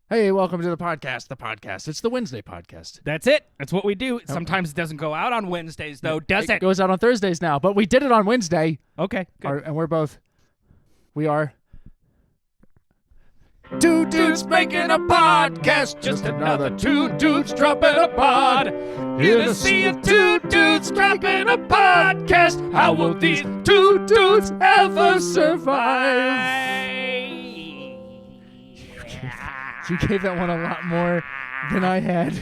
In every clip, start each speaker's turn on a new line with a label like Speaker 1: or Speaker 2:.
Speaker 1: Hey, welcome to the podcast. It's the Wednesday podcast.
Speaker 2: That's it. That's what we do. Sometimes it doesn't go out on Wednesdays, though, does it?
Speaker 1: It goes out on Thursdays now, but we did it on Wednesday.
Speaker 2: Okay, good.
Speaker 1: And we are two dudes making a podcast. Just another two dudes dropping a pod. Here to see if two dudes dropping a podcast. How will these two dudes ever survive? You gave that one a lot more than I had.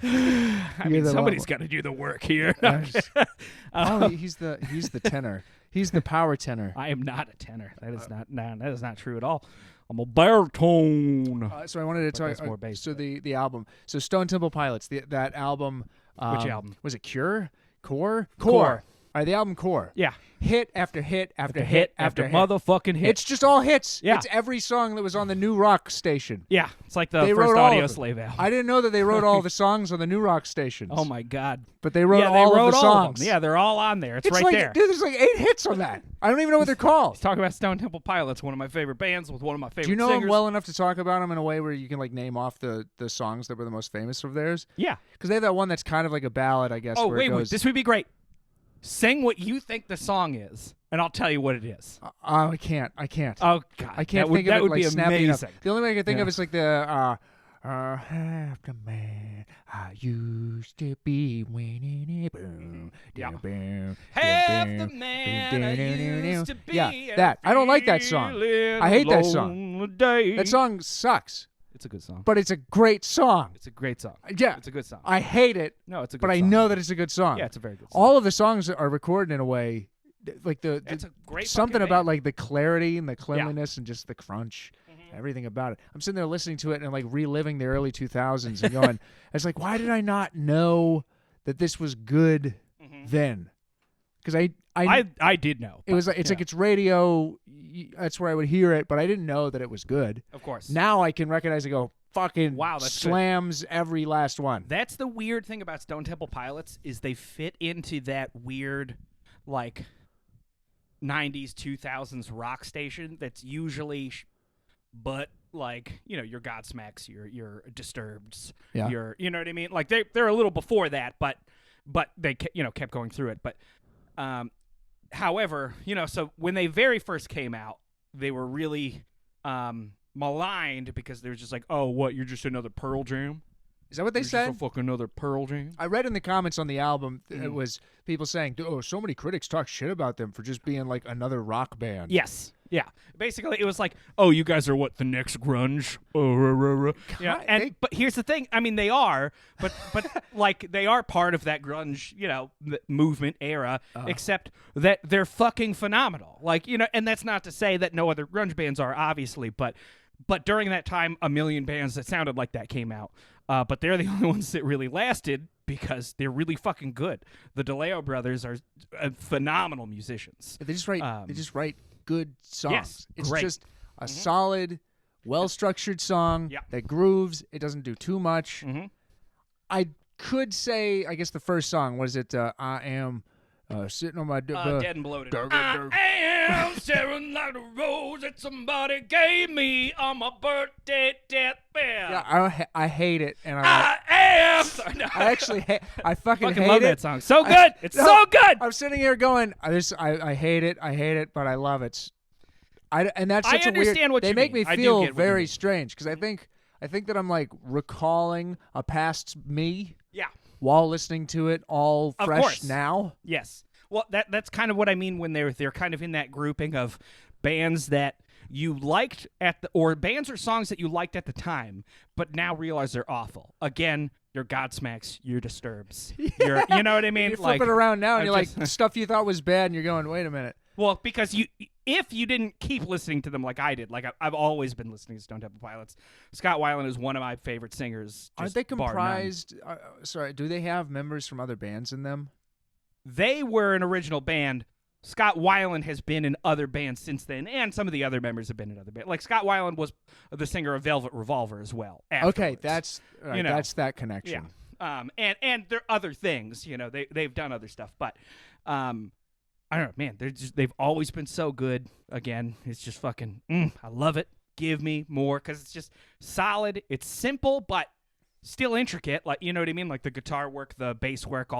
Speaker 2: I mean, somebody's got to do the work here.
Speaker 1: He's the tenor. He's the power tenor.
Speaker 2: I am not a tenor. That is that is not true at all. I'm a baritone.
Speaker 1: So I wanted to talk.
Speaker 2: More bass.
Speaker 1: So the album. So Stone Temple Pilots. That album.
Speaker 2: Which album?
Speaker 1: Was it Cure? Core.
Speaker 2: Core.
Speaker 1: All right, the album Core.
Speaker 2: Yeah.
Speaker 1: Hit after hit after hit after hit.
Speaker 2: Motherfucking hit.
Speaker 1: It's just all hits.
Speaker 2: Yeah.
Speaker 1: It's every song that was on the New Rock station.
Speaker 2: Yeah. It's like the
Speaker 1: They
Speaker 2: first
Speaker 1: wrote all
Speaker 2: Audio
Speaker 1: of them.
Speaker 2: Slave album.
Speaker 1: I didn't know that they wrote all the songs on the New Rock stations.
Speaker 2: Oh, my God.
Speaker 1: But they wrote all of the songs.
Speaker 2: Yeah, they're all on there. It's right
Speaker 1: like,
Speaker 2: there.
Speaker 1: Dude, there's like 8 hits on that. I don't even know what they're called.
Speaker 2: Talk about Stone Temple Pilots, one of my favorite bands with one of my favorite
Speaker 1: Do you know
Speaker 2: singers.
Speaker 1: them well enough to talk about them in a way where you can like name off the songs that were the most famous of theirs?
Speaker 2: Yeah.
Speaker 1: Because they have that one that's kind of like a ballad, I guess.
Speaker 2: Oh,
Speaker 1: where
Speaker 2: wait,
Speaker 1: it goes,
Speaker 2: this would be great. Sing what you think the song is, and I'll tell you what it is.
Speaker 1: I can't.
Speaker 2: Oh, God.
Speaker 1: I can't think
Speaker 2: that
Speaker 1: of it
Speaker 2: would
Speaker 1: like
Speaker 2: be
Speaker 1: snappy enough.
Speaker 2: amazing.
Speaker 1: The only way I can think
Speaker 2: Yeah.
Speaker 1: of is like the half the man I used to be winning it. Boom,
Speaker 2: Yeah.
Speaker 1: boom,
Speaker 2: Half
Speaker 1: boom,
Speaker 2: the
Speaker 1: boom,
Speaker 2: man I used to be.
Speaker 1: Yeah, that. I don't like that song. I hate that song. That song sucks,
Speaker 2: It's a good song.
Speaker 1: but it's a great song.
Speaker 2: It's a great song.
Speaker 1: Yeah.
Speaker 2: It's a good song.
Speaker 1: I hate it,
Speaker 2: No, it's a good
Speaker 1: but
Speaker 2: song.
Speaker 1: I know that it's a good song.
Speaker 2: Yeah, it's a very good song.
Speaker 1: All of the songs are recorded in a way, like
Speaker 2: It's a great
Speaker 1: something
Speaker 2: fucking
Speaker 1: about
Speaker 2: band.
Speaker 1: like the clarity and the cleanliness and just the crunch, everything about it. I'm sitting there listening to it and like reliving the early 2000s and going, it's like, why did I not know that this was good then? Because
Speaker 2: I did know.
Speaker 1: it was like it's like it's radio. That's where I would hear it, but I didn't know that it was good.
Speaker 2: Of course.
Speaker 1: Now I can recognize and go, fucking
Speaker 2: Wow, that's good.
Speaker 1: slams every last one.
Speaker 2: That's the weird thing about Stone Temple Pilots is they fit into that weird, like, 90s, 2000s rock station that's usually, but like, you know, your Godsmacks, your Disturbeds,
Speaker 1: Yeah.
Speaker 2: you know what I mean? Like they're a little before that, but they kept going through it. But however, you know, so when they very first came out, they were really maligned because they were just like, oh, what? You're just another Pearl Jam?
Speaker 1: Is that what they
Speaker 2: You're
Speaker 1: said?
Speaker 2: Just a fucking another Pearl Jam?
Speaker 1: I read in the comments on the album, it was people saying, oh, so many critics talk shit about them for just being like another rock band.
Speaker 2: Yes. Yeah. Basically, it was like, oh, you guys are what, the next grunge? Yeah. But here's the thing. I mean, they are, but like they are part of that grunge, you know, movement era. Except that they're fucking phenomenal. Like, you know, and that's not to say that no other grunge bands are, obviously, but during that time, a million bands that sounded like that came out. But they're the only ones that really lasted because they're really fucking good. The DeLeo brothers are phenomenal musicians.
Speaker 1: They just write good songs.
Speaker 2: Yes,
Speaker 1: it's
Speaker 2: great.
Speaker 1: just a solid, well-structured song that grooves. It doesn't do too much. I could say, I guess the first song, what is it? I am sitting on my...
Speaker 2: Dead and Bloated. I am staring like a rose that somebody gave me on my birthday deathbed.
Speaker 1: Yeah, I hate it, and
Speaker 2: I am. Sorry, no.
Speaker 1: I actually I fucking hate
Speaker 2: love
Speaker 1: it.
Speaker 2: that song. So good. It's so good.
Speaker 1: I'm sitting here going, I hate it, but I love it. And that's such
Speaker 2: I
Speaker 1: a weird.
Speaker 2: understand what
Speaker 1: they
Speaker 2: you
Speaker 1: make
Speaker 2: mean.
Speaker 1: me
Speaker 2: I do
Speaker 1: feel
Speaker 2: get what you
Speaker 1: very
Speaker 2: mean.
Speaker 1: strange because I think that I'm like recalling a past me
Speaker 2: Yeah.
Speaker 1: while listening to it all
Speaker 2: Of
Speaker 1: fresh
Speaker 2: course.
Speaker 1: now.
Speaker 2: Yes. Well, that's kind of what I mean when they're kind of in that grouping of bands that you liked or bands or songs that you liked at the time, but now realize they're awful. Again, your Godsmacks, your Disturbs.
Speaker 1: Yeah.
Speaker 2: You know what I mean?
Speaker 1: You're flipping around now, and you're
Speaker 2: just-
Speaker 1: like stuff you thought was bad, and you're going, wait a minute.
Speaker 2: Well, because if you didn't keep listening to them like I did, like I've always been listening to Stone Temple Pilots. Scott Weiland is one of my favorite singers.
Speaker 1: Aren't they comprised? Sorry, do they have members from other bands in them?
Speaker 2: They were an original band. Scott Weiland has been in other bands since then, and some of the other members have been in other bands. Like Scott Weiland was the singer of Velvet Revolver as well.
Speaker 1: Okay,
Speaker 2: afterwards.
Speaker 1: that's
Speaker 2: You know.
Speaker 1: that's that connection.
Speaker 2: Yeah. And there are other things, you know, they've done other stuff, but I don't know, man, they've always been so good. Again, it's just fucking I love it. give me more, because it's just solid. It's simple, but still intricate, like, you know what I mean? Like the guitar work, the bass work,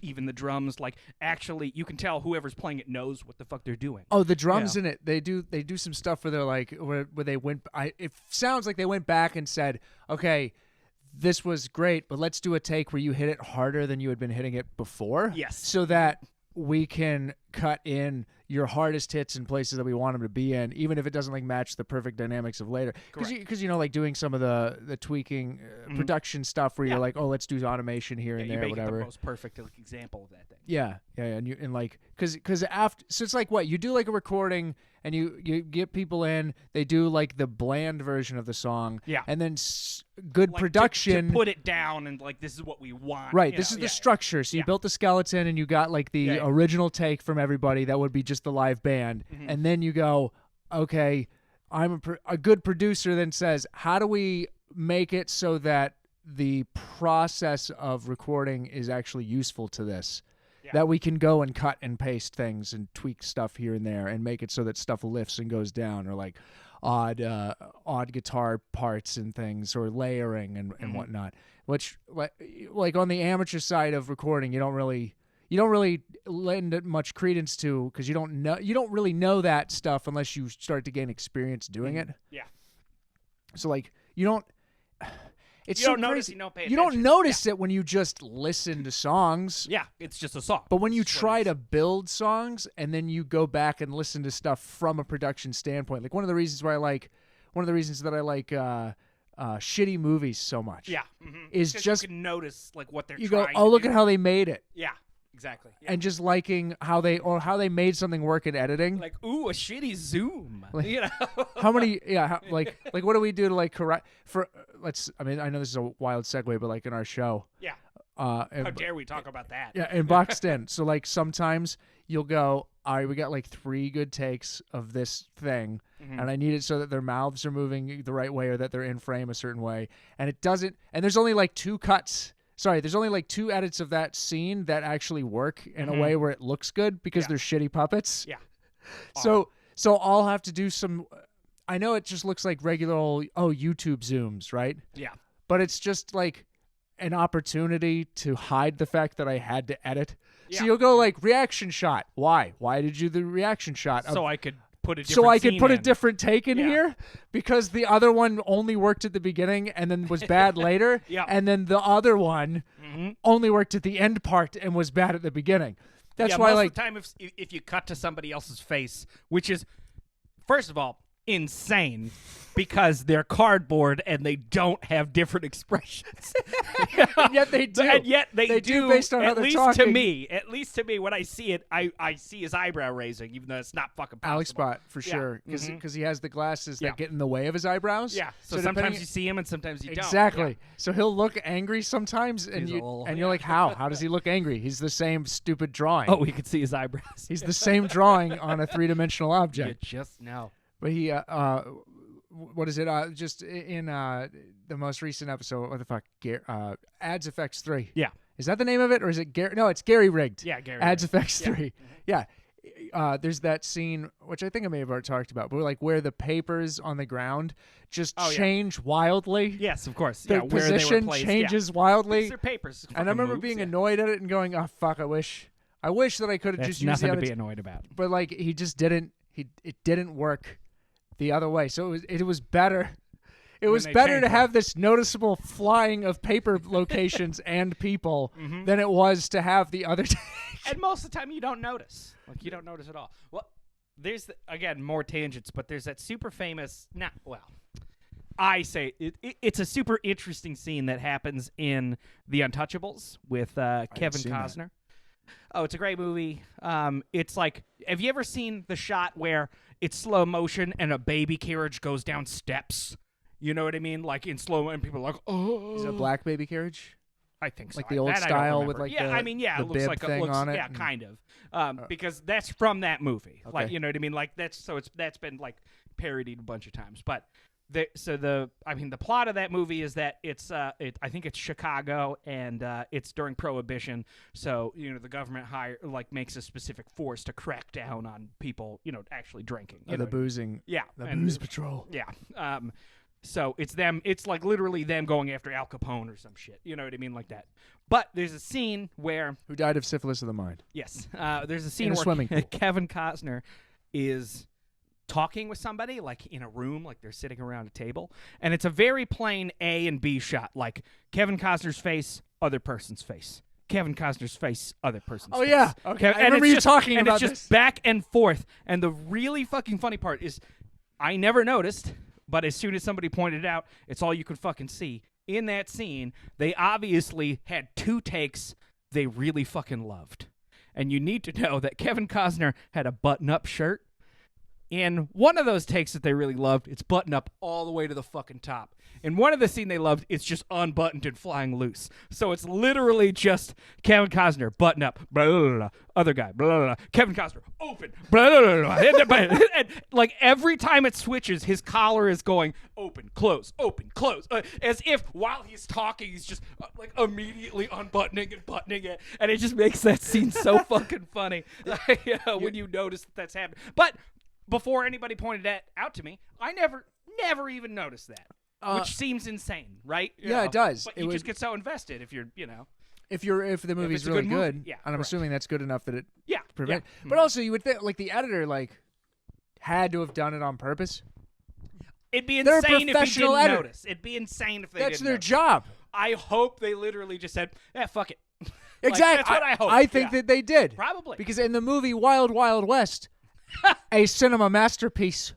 Speaker 2: even the drums. Like, actually, you can tell whoever's playing it knows what the fuck they're doing.
Speaker 1: Oh, the drums in it. They do some stuff where they're like where they went. It sounds like they went back and said, okay, this was great, but let's do a take where you hit it harder than you had been hitting it before.
Speaker 2: Yes.
Speaker 1: So that we can cut in your hardest hits in places that we want them to be in, even if it doesn't like match the perfect dynamics of later. Because you know, like doing some of the tweaking production stuff where you're like, oh, let's do automation here and there,
Speaker 2: you make
Speaker 1: whatever.
Speaker 2: it the most perfect example of that thing.
Speaker 1: Yeah, and like because after, so it's like what you do, like a recording, and you get people in, they do like the bland version of the song, and then good
Speaker 2: like
Speaker 1: production
Speaker 2: to put it down, and like, this is what we want.
Speaker 1: Right, this is the structure. So you built the skeleton, and you got like the original take from everybody that would be just the live band, and then you go, okay, I'm a good producer. Then says, how do we make it so that the process of recording is actually useful to this? That we can go and cut and paste things and tweak stuff here and there and make it so that stuff lifts and goes down, or like odd guitar parts and things, or layering and whatnot. Which like on the amateur side of recording, you don't really lend it much credence to, because you don't really know that stuff unless you start to gain experience doing it.
Speaker 2: Yeah.
Speaker 1: So like you don't. It's
Speaker 2: you
Speaker 1: so
Speaker 2: don't notice,
Speaker 1: crazy.
Speaker 2: you don't pay
Speaker 1: You
Speaker 2: attention.
Speaker 1: don't notice it when you just listen to songs.
Speaker 2: Yeah, it's just a song.
Speaker 1: But when you try to build songs and then you go back and listen to stuff from a production standpoint, like one of the reasons that I like shitty movies so much.
Speaker 2: Yeah,
Speaker 1: is just
Speaker 2: you can notice like what they're
Speaker 1: you
Speaker 2: trying
Speaker 1: go, oh,
Speaker 2: to
Speaker 1: look
Speaker 2: do.
Speaker 1: at how they made it.
Speaker 2: Yeah, exactly. Yeah.
Speaker 1: And just liking how they made something work in editing.
Speaker 2: Like, ooh, a shitty zoom.
Speaker 1: Like,
Speaker 2: you know,
Speaker 1: how many? Yeah, like what do we do to like correct for? I mean, I know this is a wild segue, but like in our show.
Speaker 2: Yeah.
Speaker 1: How
Speaker 2: dare we talk about that?
Speaker 1: Yeah, and boxed in. So like sometimes you'll go, all right, we got like 3 good takes of this thing, and I need it so that their mouths are moving the right way, or that they're in frame a certain way, and it doesn't. And there's only like 2 cuts. Sorry, there's only like 2 edits of that scene that actually work in a way where it looks good, because they're shitty puppets.
Speaker 2: Yeah.
Speaker 1: So I'll have to do some. I know it just looks like regular old YouTube zooms, right?
Speaker 2: Yeah.
Speaker 1: But it's just like an opportunity to hide the fact that I had to edit.
Speaker 2: Yeah.
Speaker 1: So you'll go like reaction shot. Why? Why did you do the reaction shot?
Speaker 2: So I could put a different
Speaker 1: so I could
Speaker 2: scene
Speaker 1: put a
Speaker 2: in.
Speaker 1: different take in here, because the other one only worked at the beginning and then was bad later.
Speaker 2: Yeah.
Speaker 1: And then the other one only worked at the end part and was bad at the beginning. That's why
Speaker 2: most
Speaker 1: like
Speaker 2: of the time if you cut to somebody else's face, which is, first of all, insane, because they're cardboard and they don't have different expressions.
Speaker 1: and yet they do.
Speaker 2: And yet they do,
Speaker 1: based on how
Speaker 2: at
Speaker 1: they're
Speaker 2: least
Speaker 1: talking.
Speaker 2: at least to me, when I see it, I see his eyebrow raising, even though it's not fucking possible.
Speaker 1: Alex Spot for sure, because he has the glasses that get in the way of his eyebrows.
Speaker 2: Yeah. So
Speaker 1: depending-
Speaker 2: sometimes you see him and sometimes you don't.
Speaker 1: Exactly.
Speaker 2: Yeah.
Speaker 1: So he'll look angry sometimes, and you're like, how? How does he look angry? He's the same stupid drawing.
Speaker 2: Oh, we could see his eyebrows.
Speaker 1: He's the same drawing on a 3-dimensional
Speaker 2: You
Speaker 1: object.
Speaker 2: just know.
Speaker 1: But he, what is it? Just in the most recent episode, what the fuck? Ads Effects 3.
Speaker 2: Yeah.
Speaker 1: Is that the name of it, or is it Gary? No, it's Gary Rigged.
Speaker 2: Yeah, Gary
Speaker 1: Ads
Speaker 2: Rigged.
Speaker 1: Effects 3. Yeah. There's that scene, which I think I may have already talked about, but like where the papers on the ground just change wildly.
Speaker 2: Yes, of course.
Speaker 1: The
Speaker 2: where they were
Speaker 1: position
Speaker 2: placed.
Speaker 1: changes wildly.
Speaker 2: These are papers.
Speaker 1: And I remember being annoyed at it and going, "Oh fuck! I wish that I could have just used
Speaker 2: nothing
Speaker 1: the
Speaker 2: to
Speaker 1: other."
Speaker 2: be annoyed about.
Speaker 1: But like he just didn't. It didn't work the other way. So it was better. It was
Speaker 2: they
Speaker 1: better
Speaker 2: changed
Speaker 1: to have this noticeable flying of paper locations and people than it was to have the other.
Speaker 2: And most of the time you don't notice. Like, you don't notice at all. Well, there's again more tangents, but there's that super famous. I say it's a super interesting scene that happens in The Untouchables with Kevin Costner. Oh, it's a great movie. It's like, have you ever seen the shot where it's slow motion and a baby carriage goes down steps? You know what I mean? Like in slow, and people are like, "Oh,
Speaker 1: Is it a black baby carriage?
Speaker 2: I think so.
Speaker 1: Like the old
Speaker 2: That I don't
Speaker 1: style with
Speaker 2: remember.
Speaker 1: like
Speaker 2: yeah,
Speaker 1: the,
Speaker 2: I mean, yeah,
Speaker 1: the
Speaker 2: it looks
Speaker 1: bib
Speaker 2: like
Speaker 1: thing on it.
Speaker 2: Yeah, kind of. Because that's from that movie. Like, you know what I mean? Like that's been like parodied a bunch of times. But the plot of that movie is that it's I think it's Chicago, and it's during Prohibition. So the government makes a specific force to crack down on people actually drinking.
Speaker 3: The boozing.
Speaker 2: Yeah,
Speaker 3: the booze patrol.
Speaker 2: Yeah. So it's them. It's like literally them going after Al Capone or some shit. You know what I mean, like that. But there's a scene where
Speaker 3: who died of syphilis of the mind.
Speaker 2: Yes. There's a scene
Speaker 3: in a
Speaker 2: where
Speaker 3: swimming pool.
Speaker 2: Kevin Costner is talking with somebody, like in a room, like they're sitting around a table, and it's a very plain A and B shot, like Kevin Costner's face, other person's face, Kevin Costner's face, other person's face.
Speaker 3: Oh yeah, okay. I remember you talking
Speaker 2: and
Speaker 3: about
Speaker 2: it's just back and forth. And the really fucking funny part is, I never noticed, but as soon as somebody pointed it out, it's all you could fucking see. In that scene, they obviously had 2 takes they really fucking loved. And you need to know that Kevin Costner had a button-up shirt. In one of those takes that they really loved, it's buttoned up all the way to the fucking top. In one of the scene they loved, it's just unbuttoned and flying loose. So it's literally just Kevin Costner, button up, blah, blah, blah, blah. Other guy, blah, blah, blah. Kevin Costner, open, blah, blah, blah, blah. And like every time it switches, his collar is going open, close, as if while he's talking, he's just like immediately unbuttoning and buttoning it. And it just makes that scene so fucking funny when you notice that's happening. But before anybody pointed that out to me, I never even noticed that, which seems insane, right?
Speaker 3: Yeah, it does.
Speaker 2: But you just get so invested if
Speaker 3: if the movie's really good,
Speaker 2: yeah,
Speaker 3: and I'm assuming that's good enough that it prevent.
Speaker 2: Yeah.
Speaker 3: But also, you would think like the editor had to have done it on purpose.
Speaker 2: It'd be
Speaker 3: They're a
Speaker 2: insane if he
Speaker 3: professional
Speaker 2: didn't
Speaker 3: editor.
Speaker 2: notice. It'd be insane if they
Speaker 3: That's
Speaker 2: didn't
Speaker 3: their
Speaker 2: notice.
Speaker 3: job.
Speaker 2: I hope they literally just said, fuck it.
Speaker 3: Exactly.
Speaker 2: That's what I hope.
Speaker 3: I think that they did.
Speaker 2: Probably.
Speaker 3: Because in the movie Wild Wild West, a cinema masterpiece.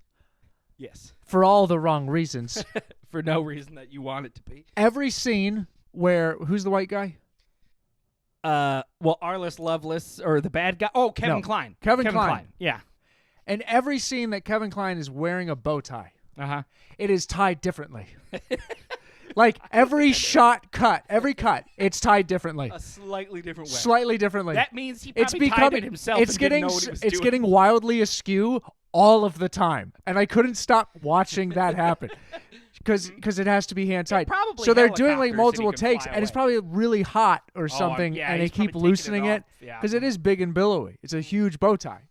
Speaker 2: Yes.
Speaker 3: For all the wrong reasons.
Speaker 2: For no reason that you want it to be.
Speaker 3: Every scene where who's the white guy?
Speaker 2: Arliss Loveless, or the bad guy. Oh, Kevin Kline.
Speaker 3: Kevin Kline.
Speaker 2: Yeah.
Speaker 3: And every scene that Kevin Kline is wearing a bow tie, it is tied differently. Like every every cut, it's tied differently.
Speaker 2: A slightly different way.
Speaker 3: Slightly differently.
Speaker 2: That means he probably tied it himself and didn't know what he was doing.
Speaker 3: It's getting wildly askew all of the time. And I couldn't stop watching that happen. Because it has to be hand tied.
Speaker 2: Probably
Speaker 3: so they're doing like
Speaker 2: helicopters
Speaker 3: multiple
Speaker 2: and he can
Speaker 3: takes,
Speaker 2: fly
Speaker 3: and it's
Speaker 2: away.
Speaker 3: probably really hot or something,
Speaker 2: yeah,
Speaker 3: and they
Speaker 2: he's
Speaker 3: keep
Speaker 2: probably taking
Speaker 3: loosening
Speaker 2: it
Speaker 3: it
Speaker 2: off. Yeah.
Speaker 3: because it is big and billowy. It's a huge bow tie.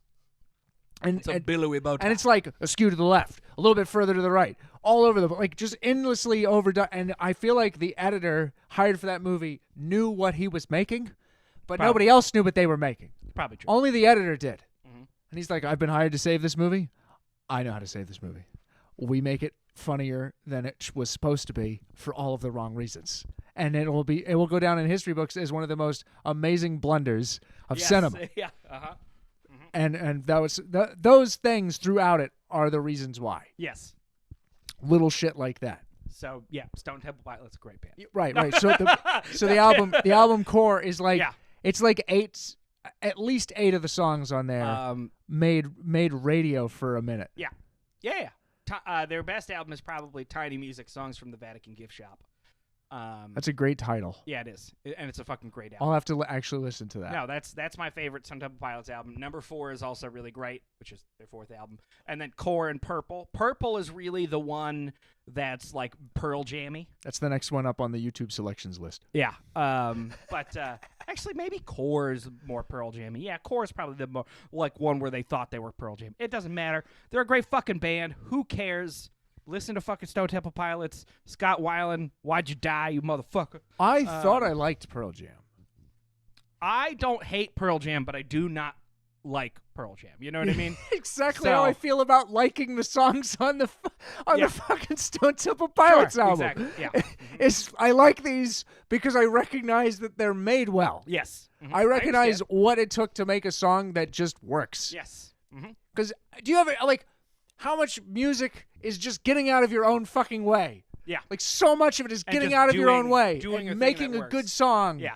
Speaker 3: And
Speaker 2: It's a billowy bow tie.
Speaker 3: and it's like askew to the left, a little bit further to the right, all over like just endlessly overdone. And I feel like the editor hired for that movie knew what he was making, but
Speaker 2: Probably.
Speaker 3: nobody else knew what they were making.
Speaker 2: Probably true.
Speaker 3: Only the editor did.
Speaker 2: Mhm.
Speaker 3: And he's like, I've been hired to save this movie. I know how to save this movie. We make it funnier than it was supposed to be for all of the wrong reasons. And it will go down in history books as one of the most amazing blunders of cinema.
Speaker 2: Yeah. Uh-huh.
Speaker 3: And that was those things throughout it are the reasons why.
Speaker 2: Yes.
Speaker 3: Little shit like that.
Speaker 2: So yeah, Stone Temple Pilots, a great band.
Speaker 3: Right. So the album core is like it's like at least 8 of the songs on there made radio for a minute.
Speaker 2: Yeah. Their best album is probably Tiny Music, Songs from the Vatican Gift Shop.
Speaker 3: That's a great title.
Speaker 2: Yeah, it is, and it's a fucking great album.
Speaker 3: I'll have to actually listen to that.
Speaker 2: No, that's my favorite Stone Temple Pilots album. Number 4 is also really great, which is their 4th album. And then Core and Purple. Purple is really the one that's like Pearl Jammy.
Speaker 3: That's the next one up on the YouTube selections list.
Speaker 2: Yeah. But actually, maybe Core is more Pearl Jammy. Yeah, Core is probably the more like one where they thought they were Pearl Jam. It doesn't matter. They're a great fucking band. Who cares? Listen to fucking Stone Temple Pilots. Scott Weiland, why'd you die, you motherfucker?
Speaker 3: I thought I liked Pearl Jam.
Speaker 2: I don't hate Pearl Jam, but I do not like Pearl Jam. You know what I mean?
Speaker 3: Exactly how I feel about liking the songs on the fucking Stone Temple Pilots album.
Speaker 2: Exactly. Yeah.
Speaker 3: I like these because I recognize that they're made well.
Speaker 2: Yes. Mm-hmm.
Speaker 3: I recognize
Speaker 2: understand.
Speaker 3: what it took to make a song that just works.
Speaker 2: Yes.
Speaker 3: Because do you ever how much music is just getting out of your own fucking way?
Speaker 2: Yeah.
Speaker 3: Like so much of it is getting
Speaker 2: just
Speaker 3: out of your own way
Speaker 2: doing
Speaker 3: and
Speaker 2: a thing
Speaker 3: making
Speaker 2: that
Speaker 3: a
Speaker 2: works.
Speaker 3: good song.
Speaker 2: Yeah.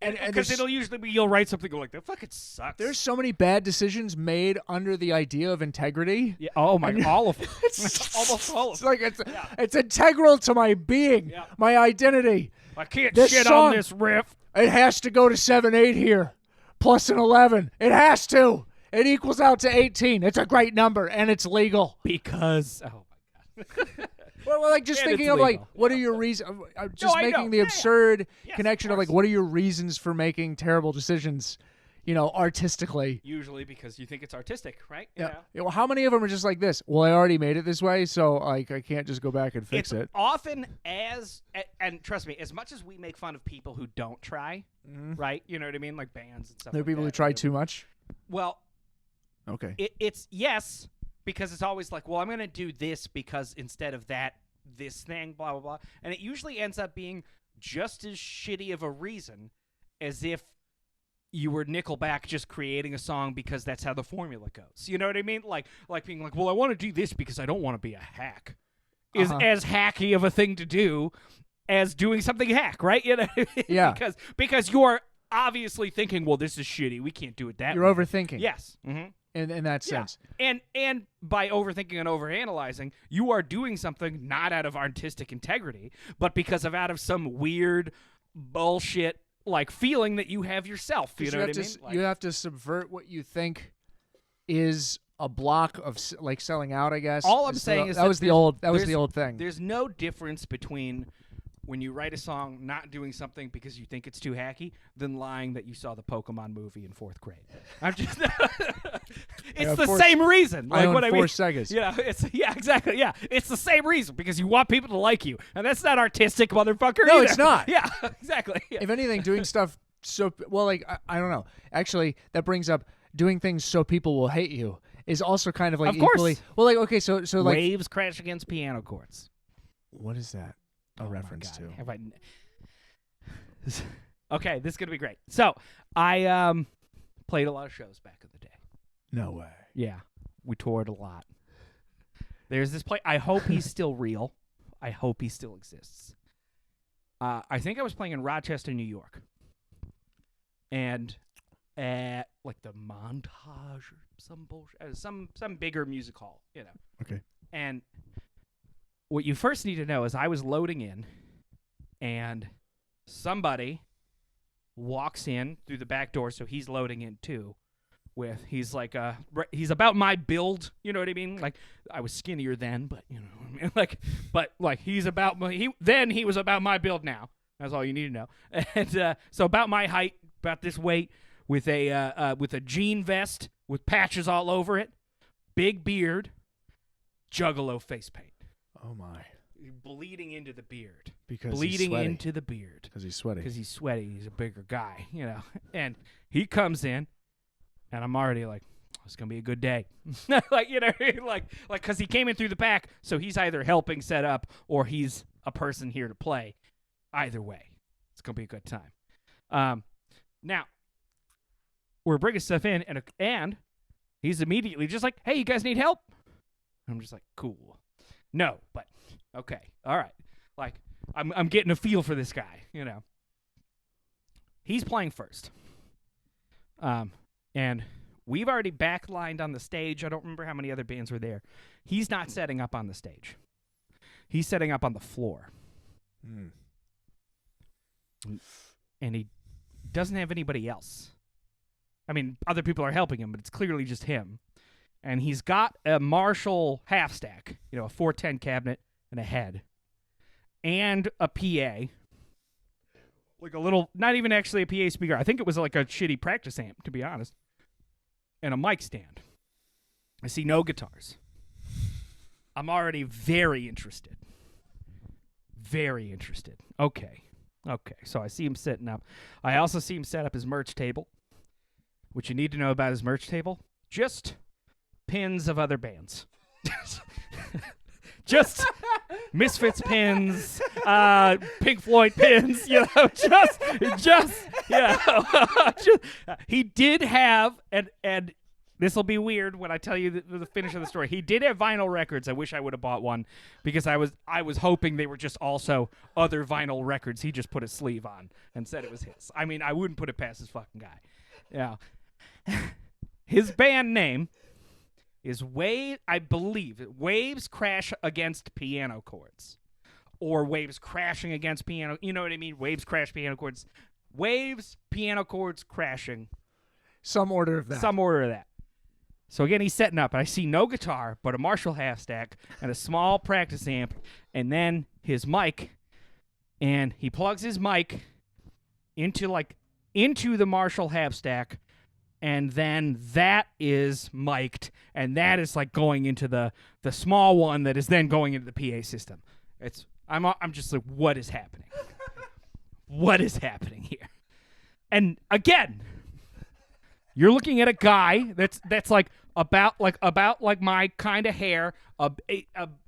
Speaker 3: And
Speaker 2: because it'll usually be you'll write something like that fucking sucks.
Speaker 3: There's so many bad decisions made under the idea of integrity.
Speaker 2: Yeah. Oh my! All of them.
Speaker 3: Almost
Speaker 2: all of
Speaker 3: It's
Speaker 2: them.
Speaker 3: like it's integral to my being, my identity.
Speaker 2: I can't
Speaker 3: This
Speaker 2: shit
Speaker 3: song-
Speaker 2: on this riff.
Speaker 3: It has to go to 7/8 here, plus an 11. It has to. It equals out to 18. It's a great number and it's legal.
Speaker 2: Because oh my god.
Speaker 3: Well, like just
Speaker 2: And
Speaker 3: thinking
Speaker 2: it's
Speaker 3: of like,
Speaker 2: legal.
Speaker 3: what are your reasons? Just
Speaker 2: I
Speaker 3: making
Speaker 2: know.
Speaker 3: the
Speaker 2: Yeah,
Speaker 3: absurd
Speaker 2: Yes,
Speaker 3: connection
Speaker 2: of
Speaker 3: of like,
Speaker 2: course.
Speaker 3: what are your reasons for making terrible decisions? Artistically.
Speaker 2: Usually because you think it's artistic, right?
Speaker 3: Yeah. Well, how many of them are just like this? Well, I already made it this way, so like I can't just go back and fix
Speaker 2: It's
Speaker 3: it.
Speaker 2: often and trust me, as much as we make fun of people who don't try, right? You know what I mean? Like bands and stuff.
Speaker 3: There are
Speaker 2: like
Speaker 3: people who
Speaker 2: that,
Speaker 3: try
Speaker 2: whatever.
Speaker 3: too much.
Speaker 2: Well,
Speaker 3: Okay.
Speaker 2: it's yes, because it's always like, well, I'm going to do this because instead of that, this thing, blah, blah, blah. And it usually ends up being just as shitty of a reason as if you were Nickelback just creating a song because that's how the formula goes. You know what I mean? Like being like, well, I want to do this because I don't want to be a hack is as hacky of a thing to do as doing something hack, right? You know what I mean?
Speaker 3: Yeah.
Speaker 2: Because you are obviously thinking, well, this is shitty. We can't do it that
Speaker 3: You're
Speaker 2: way.
Speaker 3: overthinking.
Speaker 2: Yes. Mm-hmm.
Speaker 3: In that sense.
Speaker 2: Yeah. And by overthinking and overanalyzing, you are doing something not out of artistic integrity, but because of out of some weird bullshit like feeling that you have yourself. You know what I mean?
Speaker 3: You have to subvert what you think is a block of like selling out. I guess.
Speaker 2: All I'm saying is
Speaker 3: that was the old thing.
Speaker 2: There's no difference between when you write a song not doing something because you think it's too hacky than lying that you saw the Pokemon movie in 4th grade. I'm just it's the same reason. Like
Speaker 3: I own
Speaker 2: what I mean.
Speaker 3: 4 Segas.
Speaker 2: Exactly. Yeah. It's the same reason because you want people to like you. And that's not artistic, motherfucker.
Speaker 3: No,
Speaker 2: either.
Speaker 3: it's not.
Speaker 2: Yeah, exactly. Yeah.
Speaker 3: If anything, doing stuff like I don't know. Actually, that brings up doing things so people will hate you is also kind of like
Speaker 2: Of course.
Speaker 3: equally. Well, like okay, so like
Speaker 2: Waves crash against piano chords.
Speaker 3: what is that a reference
Speaker 2: God.
Speaker 3: to?
Speaker 2: Have I... Okay, this is gonna be great. So I played a lot of shows back in the day.
Speaker 3: No way.
Speaker 2: Yeah, we toured a lot. There's this play. I hope he's still real. I hope he still exists. I think I was playing in Rochester, New York, and at like the Montage or some bullshit, some bigger music hall, you know.
Speaker 3: Okay.
Speaker 2: And what you first need to know is I was loading in, and somebody walks in through the back door, so he's loading in too. He's about my build, you know what I mean? Like I was skinnier then, but you know what I mean? Like he's about he was about my build now. That's all you need to know. And so about my height, about this weight, with a jean vest with patches all over it, big beard, juggalo face paint.
Speaker 3: Oh my.
Speaker 2: Bleeding into the beard.
Speaker 3: Because
Speaker 2: bleeding
Speaker 3: he's sweaty.
Speaker 2: into the beard.
Speaker 3: Because he's sweaty.
Speaker 2: Because he's sweaty. He's a bigger guy, you know. And he comes in, and I'm already like, it's gonna be a good day. Like, you know, like because he came in through the back, so he's either helping set up or he's a person here to play. Either way, it's gonna be a good time. Now we're bringing stuff in, and he's immediately just like, "Hey, you guys need help?" I'm just like, "Cool." No, but okay, all right. Like I'm getting a feel for this guy, you know. He's playing first. And we've already backlined on the stage. I don't remember how many other bands were there. He's not setting up on the stage. He's setting up on the floor. And he doesn't have anybody else. I mean, other people are helping him, but it's clearly just him. And he's got a Marshall half stack, you know, a 410 cabinet and a head, and a PA. Like a little, not even actually a PA speaker. I think it was like a shitty practice amp, to be honest. And a mic stand. I see no guitars. I'm already very interested. Very interested. Okay. So I see him setting up. I also see him set up his merch table. What you need to know about his merch table, just pins of other bands. Just Misfits pins, Pink Floyd pins, you know, just he did have, and this will be weird when I tell you the finish of the story. He did have vinyl records. I wish I would have bought one because I was hoping they were just also other vinyl records. He just put a sleeve on and said it was his. I mean, I wouldn't put it past this fucking guy. Yeah. His band name is I believe Waves Crash Against Piano Chords, or Waves Crashing Against Piano. You know what I mean? Waves Crash Piano Chords. Waves Piano Chords Crashing.
Speaker 3: Some order of that.
Speaker 2: Some order of that. So again, he's setting up, and I see no guitar, but a Marshall half stack and a small practice amp, and then his mic, and he plugs his mic into the Marshall half stack, and then that is mic'd, and that is like going into the small one that is then going into the PA system. I'm just like, what is happening? What is happening here? And again, you're looking at a guy that's like about my kind of hair,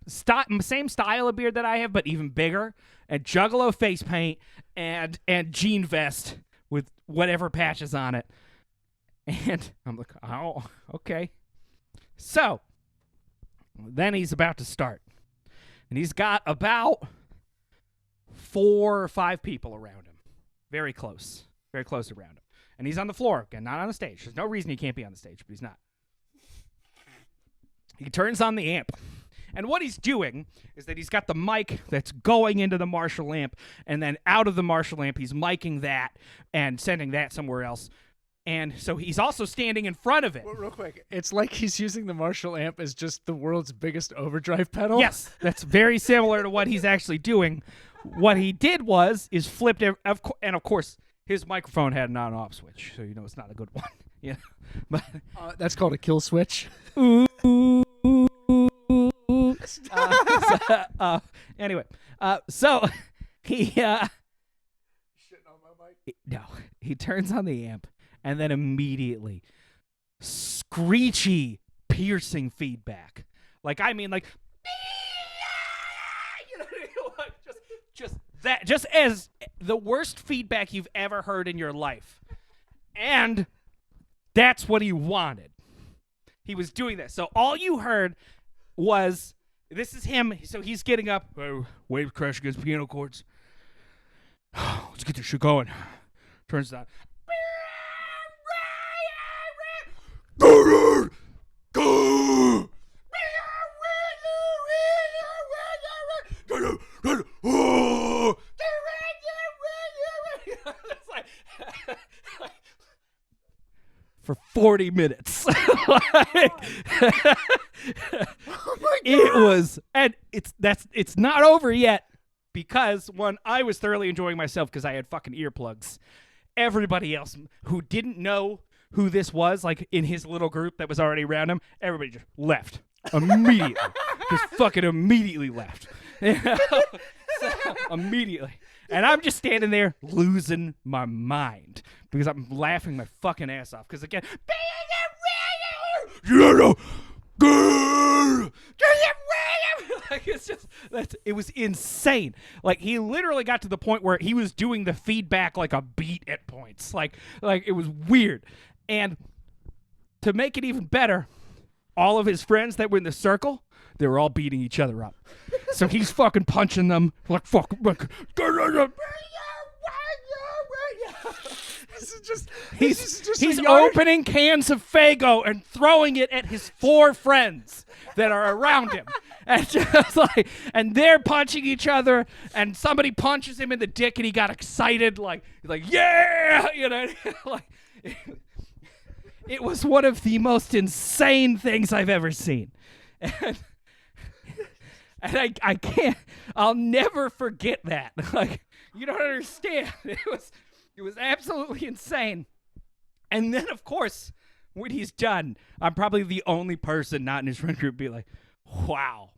Speaker 2: same style of beard that I have, but even bigger, and Juggalo face paint, and jean vest with whatever patches on it. And I'm like, oh, okay. So then he's about to start, and he's got about 4 or 5 people around him, very close around him. And he's on the floor again, not on the stage. There's no reason he can't be on the stage, but he's not. He turns on the amp. And what he's doing is that he's got the mic that's going into the Marshall amp, and then out of the Marshall amp, he's micing that and sending that somewhere else. And so he's also standing in front of it.
Speaker 3: Well, real quick, it's like he's using the Marshall amp as just the world's biggest overdrive pedal.
Speaker 2: Yes, that's very similar to what he's actually doing. What he did is flipped, and of course, his microphone had an on-off switch, so you know it's not a good one. Yeah, but
Speaker 3: that's called a kill switch.
Speaker 2: Anyway, so he
Speaker 3: shitting on my mic.
Speaker 2: No, he turns on the amp, and then immediately screechy, piercing feedback. Like, I mean, like, you know, just as the worst feedback you've ever heard in your life. And that's what he wanted. He was doing that. So all you heard was, this is him. So he's getting up. Wave crash against piano chords. Let's get this shit going. Turns down. For 40 minutes. It was, and it's not over yet, because I was thoroughly enjoying myself because I had fucking earplugs. Everybody else who didn't know who this was, like in his little group that was already around him, everybody just left immediately. Just fucking immediately left. So, immediately. And I'm just standing there losing my mind because I'm laughing my fucking ass off. Because again, like, it's just, it was insane. Like, he literally got to the point where he was doing the feedback like a beat at points. Like it was weird. And to make it even better, all of his friends that were in the circle, they were all beating each other up. So he's fucking punching them like fuck. He's opening cans of Faygo and throwing it at his 4 friends that are around him, and just like, and they're punching each other, and somebody punches him in the dick, and he got excited, like yeah, you know, like it was one of the most insane things I've ever seen, and I can't, I'll never forget that. Like, you don't understand. It was absolutely insane. And then, of course, when he's done, I'm probably the only person not in his friend group be like, wow,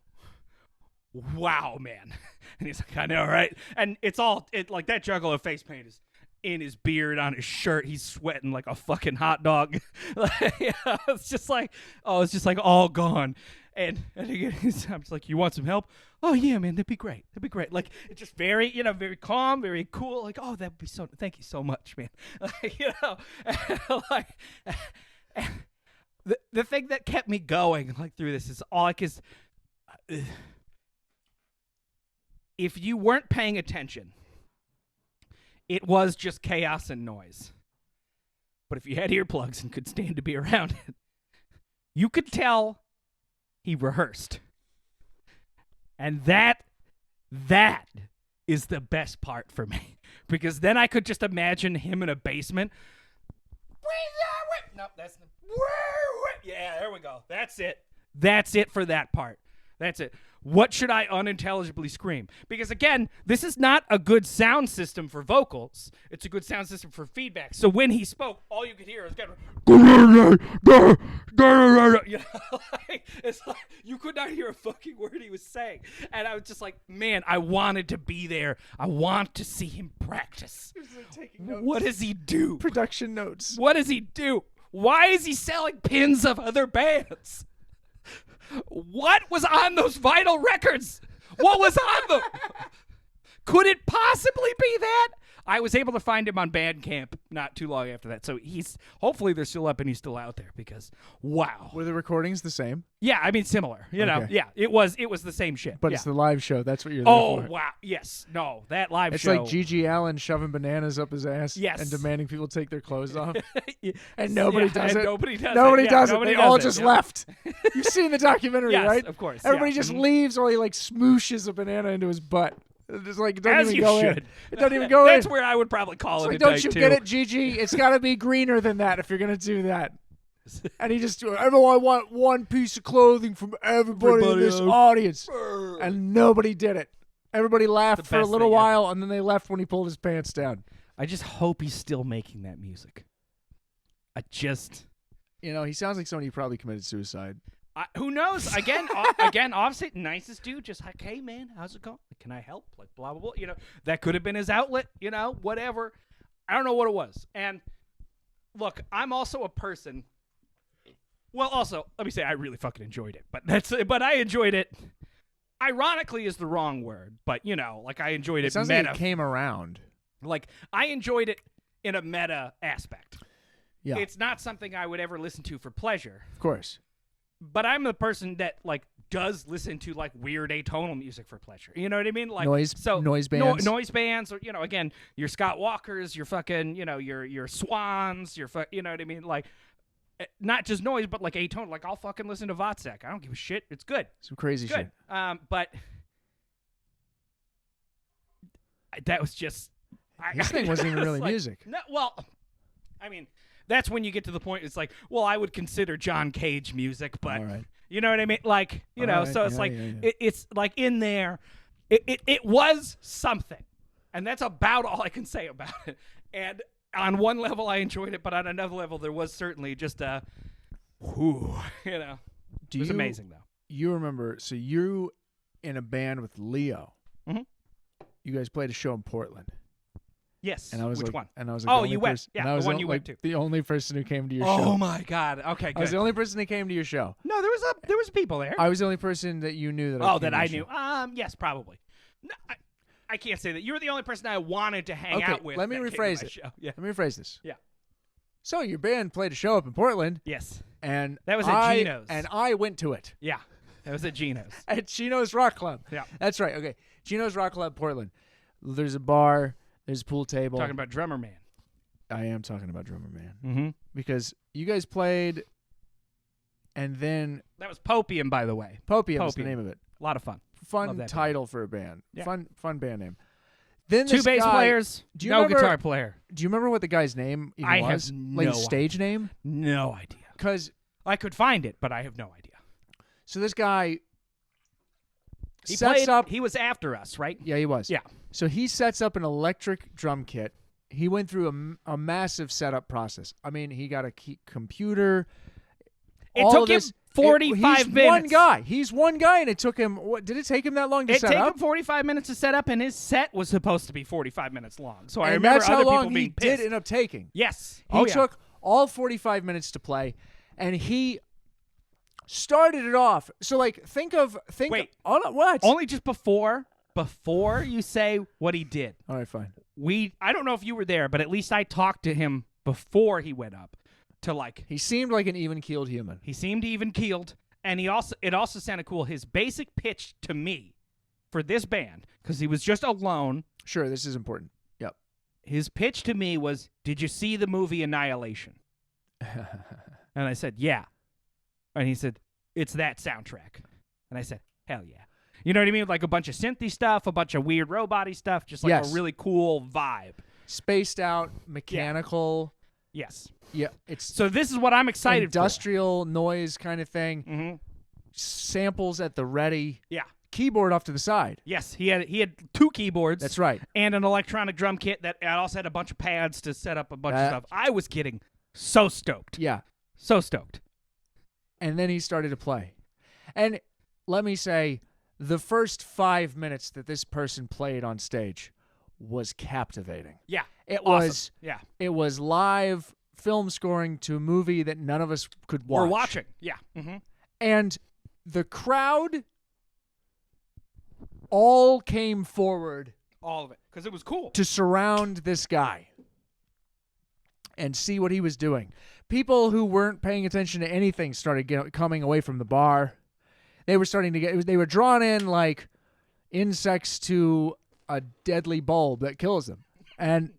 Speaker 2: man. And he's like, I know, right? And it's like that Juggalo face paint is in his beard, on his shirt. He's sweating like a fucking hot dog. It's just like all gone. And again, I'm just like, you want some help? Oh yeah, man, that'd be great. Like, it's just very, very calm, very cool. Like, oh, that'd be thank you so much, man. Like, like, the thing that kept me going like through this is if you weren't paying attention, it was just chaos and noise. But if you had earplugs and could stand to be around it, you could tell he rehearsed. And that is the best part for me. Because then I could just imagine him in a basement. No, that's not. Yeah, there we go. That's it. That's it for that part. That's it. What should I unintelligibly scream? Because again, this is not a good sound system for vocals. It's a good sound system for feedback. So when he spoke, all you could hear was kind of, it's like you could not hear a fucking word he was saying. And I was just like, man, I wanted to be there. I want to see him practice. What does he do?
Speaker 3: Production notes.
Speaker 2: What does he do? Why is he selling pins of other bands? What was on those vinyl records? What was on them? Could it possibly be that? I was able to find him on Bandcamp not too long after that. So hopefully they're still up and he's still out there because wow.
Speaker 3: Were the recordings the same?
Speaker 2: Yeah, I mean similar. You know, yeah, it was the same shit.
Speaker 3: But
Speaker 2: yeah.
Speaker 3: it's the live show. That's what you're there for.
Speaker 2: Oh wow, yes, no, that live
Speaker 3: It's
Speaker 2: show.
Speaker 3: like G.G. Allen shoving bananas up his ass and demanding people take their clothes off. And nobody does it.
Speaker 2: Nobody does
Speaker 3: Nobody
Speaker 2: it.
Speaker 3: does it.
Speaker 2: Nobody
Speaker 3: They
Speaker 2: does
Speaker 3: all
Speaker 2: it.
Speaker 3: just
Speaker 2: Yep.
Speaker 3: left. You've seen the documentary,
Speaker 2: Yes,
Speaker 3: right?
Speaker 2: of course.
Speaker 3: Everybody
Speaker 2: yeah.
Speaker 3: just leaves or he like smooshes a banana into his butt. It's just like it doesn't
Speaker 2: As
Speaker 3: even
Speaker 2: you
Speaker 3: go
Speaker 2: should.
Speaker 3: in. It doesn't even go
Speaker 2: That's
Speaker 3: in.
Speaker 2: where I would probably call it
Speaker 3: Like,
Speaker 2: a
Speaker 3: don't
Speaker 2: night
Speaker 3: you
Speaker 2: too.
Speaker 3: get it, Gigi? It's got to be greener than that if you're gonna do that. And he just, everyone, I want one piece of clothing from everybody in this audience, and nobody did it. Everybody laughed for a
Speaker 2: best
Speaker 3: little
Speaker 2: thing
Speaker 3: while, and then they left when he pulled his pants down.
Speaker 2: I just hope he's still making that music.
Speaker 3: You know, he sounds like somebody who probably committed suicide.
Speaker 2: Who knows? Again, Offset, nicest dude. Just like, hey man, how's it going? Can I help? Like, blah blah blah. You know, that could have been his outlet. You know, whatever. I don't know what it was. And look, I'm also a person. Well, also, let me say, I really fucking enjoyed it. But I enjoyed it. Ironically, is the wrong word. But you know, like I enjoyed it.
Speaker 3: It sounds
Speaker 2: meta.
Speaker 3: like it came around.
Speaker 2: Like I enjoyed it in a meta aspect.
Speaker 3: Yeah,
Speaker 2: It's not something I would ever listen to for pleasure.
Speaker 3: of course.
Speaker 2: But I'm the person that like does listen to like weird atonal music for pleasure. You know what I mean? Like
Speaker 3: Noise bands.
Speaker 2: noise bands, or you know, again, your Scott Walkers, your fucking, you know, your Swans, you know what I mean? Like not just noise, but like atonal. Like I'll fucking listen to Votzek. I don't give a shit. It's good.
Speaker 3: Some crazy
Speaker 2: It's good.
Speaker 3: shit.
Speaker 2: But that was just
Speaker 3: This thing wasn't even really
Speaker 2: like,
Speaker 3: music.
Speaker 2: No, well, I mean. That's when you get to the point. It's like, well, I would consider John Cage music, but
Speaker 3: All right.
Speaker 2: you know what I mean. Like, you know,
Speaker 3: All right.
Speaker 2: so it's
Speaker 3: Yeah,
Speaker 2: like
Speaker 3: yeah.
Speaker 2: it's like in there. It was something, and that's about all I can say about it. And on one level, I enjoyed it, but on another level, there was certainly just a, whew, you know, it was amazing though.
Speaker 3: You remember? So you in a band with Leo.
Speaker 2: Mhm.
Speaker 3: You guys played a show in Portland.
Speaker 2: Yes.
Speaker 3: And I was
Speaker 2: Which
Speaker 3: like,
Speaker 2: one?
Speaker 3: And I was like,
Speaker 2: Oh,
Speaker 3: the only
Speaker 2: you went.
Speaker 3: person-
Speaker 2: Yeah,
Speaker 3: and I was
Speaker 2: the one you went to.
Speaker 3: The only person who came to your
Speaker 2: Oh
Speaker 3: show.
Speaker 2: my God. Okay,
Speaker 3: I was
Speaker 2: good.
Speaker 3: the only person who came to your show.
Speaker 2: No, there was people there.
Speaker 3: I was the only person that you knew that.
Speaker 2: Oh,
Speaker 3: came
Speaker 2: that
Speaker 3: to
Speaker 2: I
Speaker 3: your
Speaker 2: knew.
Speaker 3: show.
Speaker 2: Yes, probably. No, I can't say that. You were the only person I wanted to hang
Speaker 3: Okay,
Speaker 2: out with.
Speaker 3: let me
Speaker 2: that came to
Speaker 3: rephrase
Speaker 2: my
Speaker 3: it.
Speaker 2: show. Yeah.
Speaker 3: Let me rephrase this.
Speaker 2: Yeah.
Speaker 3: So your band played a show up in Portland,
Speaker 2: Yes.
Speaker 3: and
Speaker 2: That was at Gino's.
Speaker 3: And I went to it
Speaker 2: Yeah. That was at Gino's.
Speaker 3: at Gino's Rock Club.
Speaker 2: Yeah.
Speaker 3: That's right. Okay, Gino's Rock Club, Portland. There's a bar. There's a pool table.
Speaker 2: Talking about Drummer Man.
Speaker 3: I am talking about Drummer Man
Speaker 2: Mm-hmm.
Speaker 3: because you guys played, and then
Speaker 2: That was Popium, by the way.
Speaker 3: Popium is the
Speaker 2: Popium.
Speaker 3: name of it.
Speaker 2: A lot of fun. Love
Speaker 3: Fun
Speaker 2: that
Speaker 3: title for a band.
Speaker 2: Yeah.
Speaker 3: Fun band name. Then
Speaker 2: Two
Speaker 3: this
Speaker 2: bass
Speaker 3: guy-
Speaker 2: players,
Speaker 3: do you
Speaker 2: no
Speaker 3: remember-
Speaker 2: guitar player.
Speaker 3: Do you remember what the guy's name even
Speaker 2: I
Speaker 3: was?
Speaker 2: have
Speaker 3: Like
Speaker 2: no
Speaker 3: his stage name?
Speaker 2: No idea.
Speaker 3: Because
Speaker 2: I could find it, but I have no idea.
Speaker 3: so this guy
Speaker 2: He
Speaker 3: sets
Speaker 2: played,
Speaker 3: up.
Speaker 2: He was after us, right?
Speaker 3: Yeah, he was.
Speaker 2: Yeah.
Speaker 3: So he sets up an electric drum kit. He went through a massive setup process. I mean, he got a computer.
Speaker 2: It
Speaker 3: all
Speaker 2: took
Speaker 3: of
Speaker 2: him
Speaker 3: this.
Speaker 2: 45
Speaker 3: he's
Speaker 2: minutes.
Speaker 3: one guy. He's one guy, and it took him. What did it take him that long to
Speaker 2: It
Speaker 3: set
Speaker 2: took
Speaker 3: up?
Speaker 2: him 45 minutes to set up, and his set was supposed to be 45 minutes long. So I
Speaker 3: And
Speaker 2: remember
Speaker 3: that's how
Speaker 2: other
Speaker 3: long
Speaker 2: people
Speaker 3: he
Speaker 2: being
Speaker 3: did
Speaker 2: pissed.
Speaker 3: end up taking.
Speaker 2: Yes.
Speaker 3: He
Speaker 2: Oh, yeah.
Speaker 3: took all 45 minutes to play, and he started it off. So like, think.
Speaker 2: Wait.
Speaker 3: Oh, no, what?
Speaker 2: Only just before you say what he did.
Speaker 3: All right, fine.
Speaker 2: I don't know if you were there, but at least I talked to him before he went up to like,
Speaker 3: He seemed like an even-keeled human.
Speaker 2: he seemed even keeled, and it also sounded cool. His basic pitch to me for this band, because he was just alone,
Speaker 3: Sure, this is important. Yep.
Speaker 2: his pitch to me was, did you see the movie Annihilation? And I said, yeah. And he said, it's that soundtrack. And I said, hell yeah. You know what I mean? Like a bunch of synthy stuff, a bunch of weird robot-y stuff, just like
Speaker 3: Yes.
Speaker 2: a really cool vibe.
Speaker 3: Spaced out, mechanical.
Speaker 2: Yes.
Speaker 3: Yeah, it's
Speaker 2: So this is what I'm excited
Speaker 3: industrial noise kind of thing.
Speaker 2: for.
Speaker 3: Samples at the ready.
Speaker 2: Yeah.
Speaker 3: Keyboard off to the side.
Speaker 2: Yes, he had 2 keyboards.
Speaker 3: That's right.
Speaker 2: And an electronic drum kit that also had a bunch of pads to set up a bunch of
Speaker 3: That-
Speaker 2: stuff. I was getting so stoked.
Speaker 3: Yeah.
Speaker 2: So stoked.
Speaker 3: And then he started to play. And let me say, the first 5 minutes that this person played on stage was captivating.
Speaker 2: Yeah.
Speaker 3: It
Speaker 2: Awesome.
Speaker 3: was
Speaker 2: Yeah.
Speaker 3: it was live film scoring to a movie that none of us could watch.
Speaker 2: We're watching. Yeah.
Speaker 3: And the crowd all came forward
Speaker 2: All of it. Because it was cool.
Speaker 3: to surround this guy and see what he was doing. People who weren't paying attention to anything started coming away from the bar. They were starting to they were drawn in like insects to a deadly bulb that kills them. And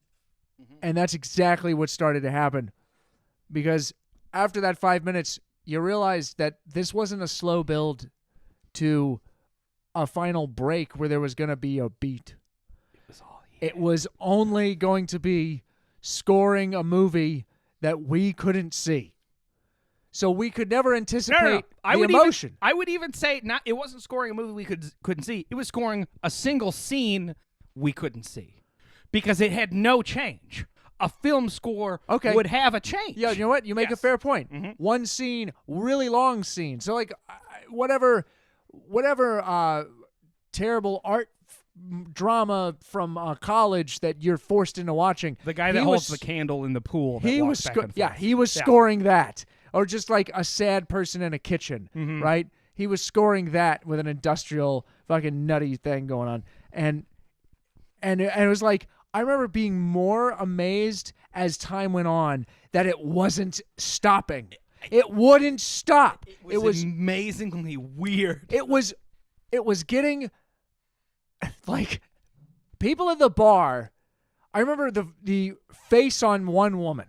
Speaker 3: that's exactly what started to happen. Because after that 5 minutes, you realized that this wasn't a slow build to a final break where there was going to be a beat. It was only going to be scoring a movie that we couldn't see. So we could never anticipate the emotion.
Speaker 2: I would even say it wasn't scoring a movie we couldn't see. It was scoring a single scene we couldn't see. Because it had no change. A film score would have a change.
Speaker 3: Yeah, you know what? You make a fair point. One scene, really long scene. So like whatever terrible art drama from college that you're forced into watching.
Speaker 2: The guy that holds the candle in the pool. That walks back and forth.
Speaker 3: He was scoring that. Or just like a sad person in a kitchen, right? He was scoring that with an industrial fucking nutty thing going on. And it was like, I remember being more amazed as time went on that it wasn't stopping. It wouldn't stop.
Speaker 2: It was amazingly weird.
Speaker 3: It was getting like people at the bar. I remember the face on one woman.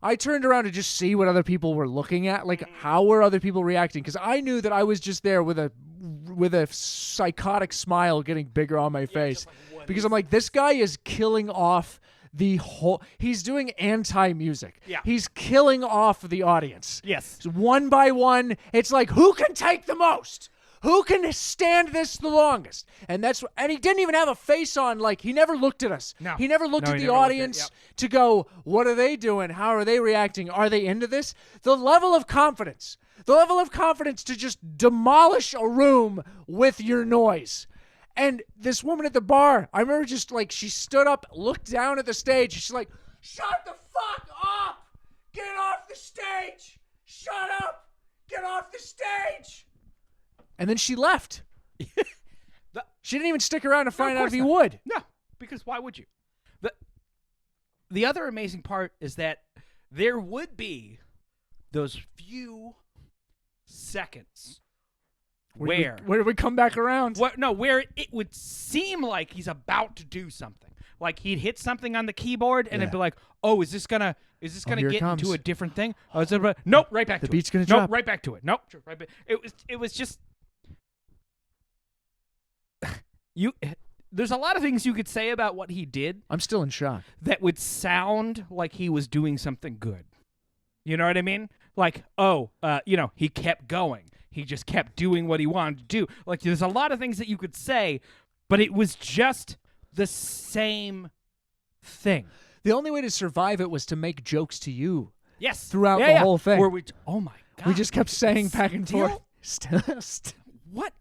Speaker 3: I turned around to just see what other people were looking at, like how were other people reacting, because I knew that I was just there with a psychotic smile getting bigger on my face, because I'm like, this guy is killing off the whole. He's doing anti-music.
Speaker 2: Yeah.
Speaker 3: He's killing off the audience.
Speaker 2: Yes.
Speaker 3: So one by one, it's like, who can take the most? Who can stand this the longest? And he didn't even have a face on. Like, he never looked at us.
Speaker 2: No.
Speaker 3: He never looked
Speaker 2: No,
Speaker 3: at
Speaker 2: he
Speaker 3: the
Speaker 2: never looked
Speaker 3: audience
Speaker 2: at-
Speaker 3: to go, what are they doing? How are they reacting? Are they into this? The level of confidence to just demolish a room with your noise. And this woman at the bar, I remember just like, she stood up, looked down at the stage. She's like, shut the fuck up. Get off the stage. Shut up. Get off the stage. And then she left. She didn't even stick around to find out if he would.
Speaker 2: No, because why would you? The other amazing part is that there would be those few seconds where
Speaker 3: did we come back around?
Speaker 2: where it would seem like he's about to do something. Like he'd hit something on the keyboard and it'd be like, "Oh, is this gonna
Speaker 3: here it
Speaker 2: get into
Speaker 3: comes.
Speaker 2: a different thing?" Oh, is it nope, right back to it.
Speaker 3: The beat's gonna
Speaker 2: nope,
Speaker 3: drop.
Speaker 2: right back to it. Nope, right back. It was just there's a lot of things you could say about what he did
Speaker 3: I'm still in shock.
Speaker 2: that would sound like he was doing something good. You know what I mean? Like, he kept going. He just kept doing what he wanted to do. Like, there's a lot of things that you could say, but it was just the same thing.
Speaker 3: The only way to survive it was to make jokes to you.
Speaker 2: Yes.
Speaker 3: Throughout the whole thing.
Speaker 2: Where oh my God.
Speaker 3: We just kept saying back and
Speaker 2: Still?
Speaker 3: forth. Still.
Speaker 2: What?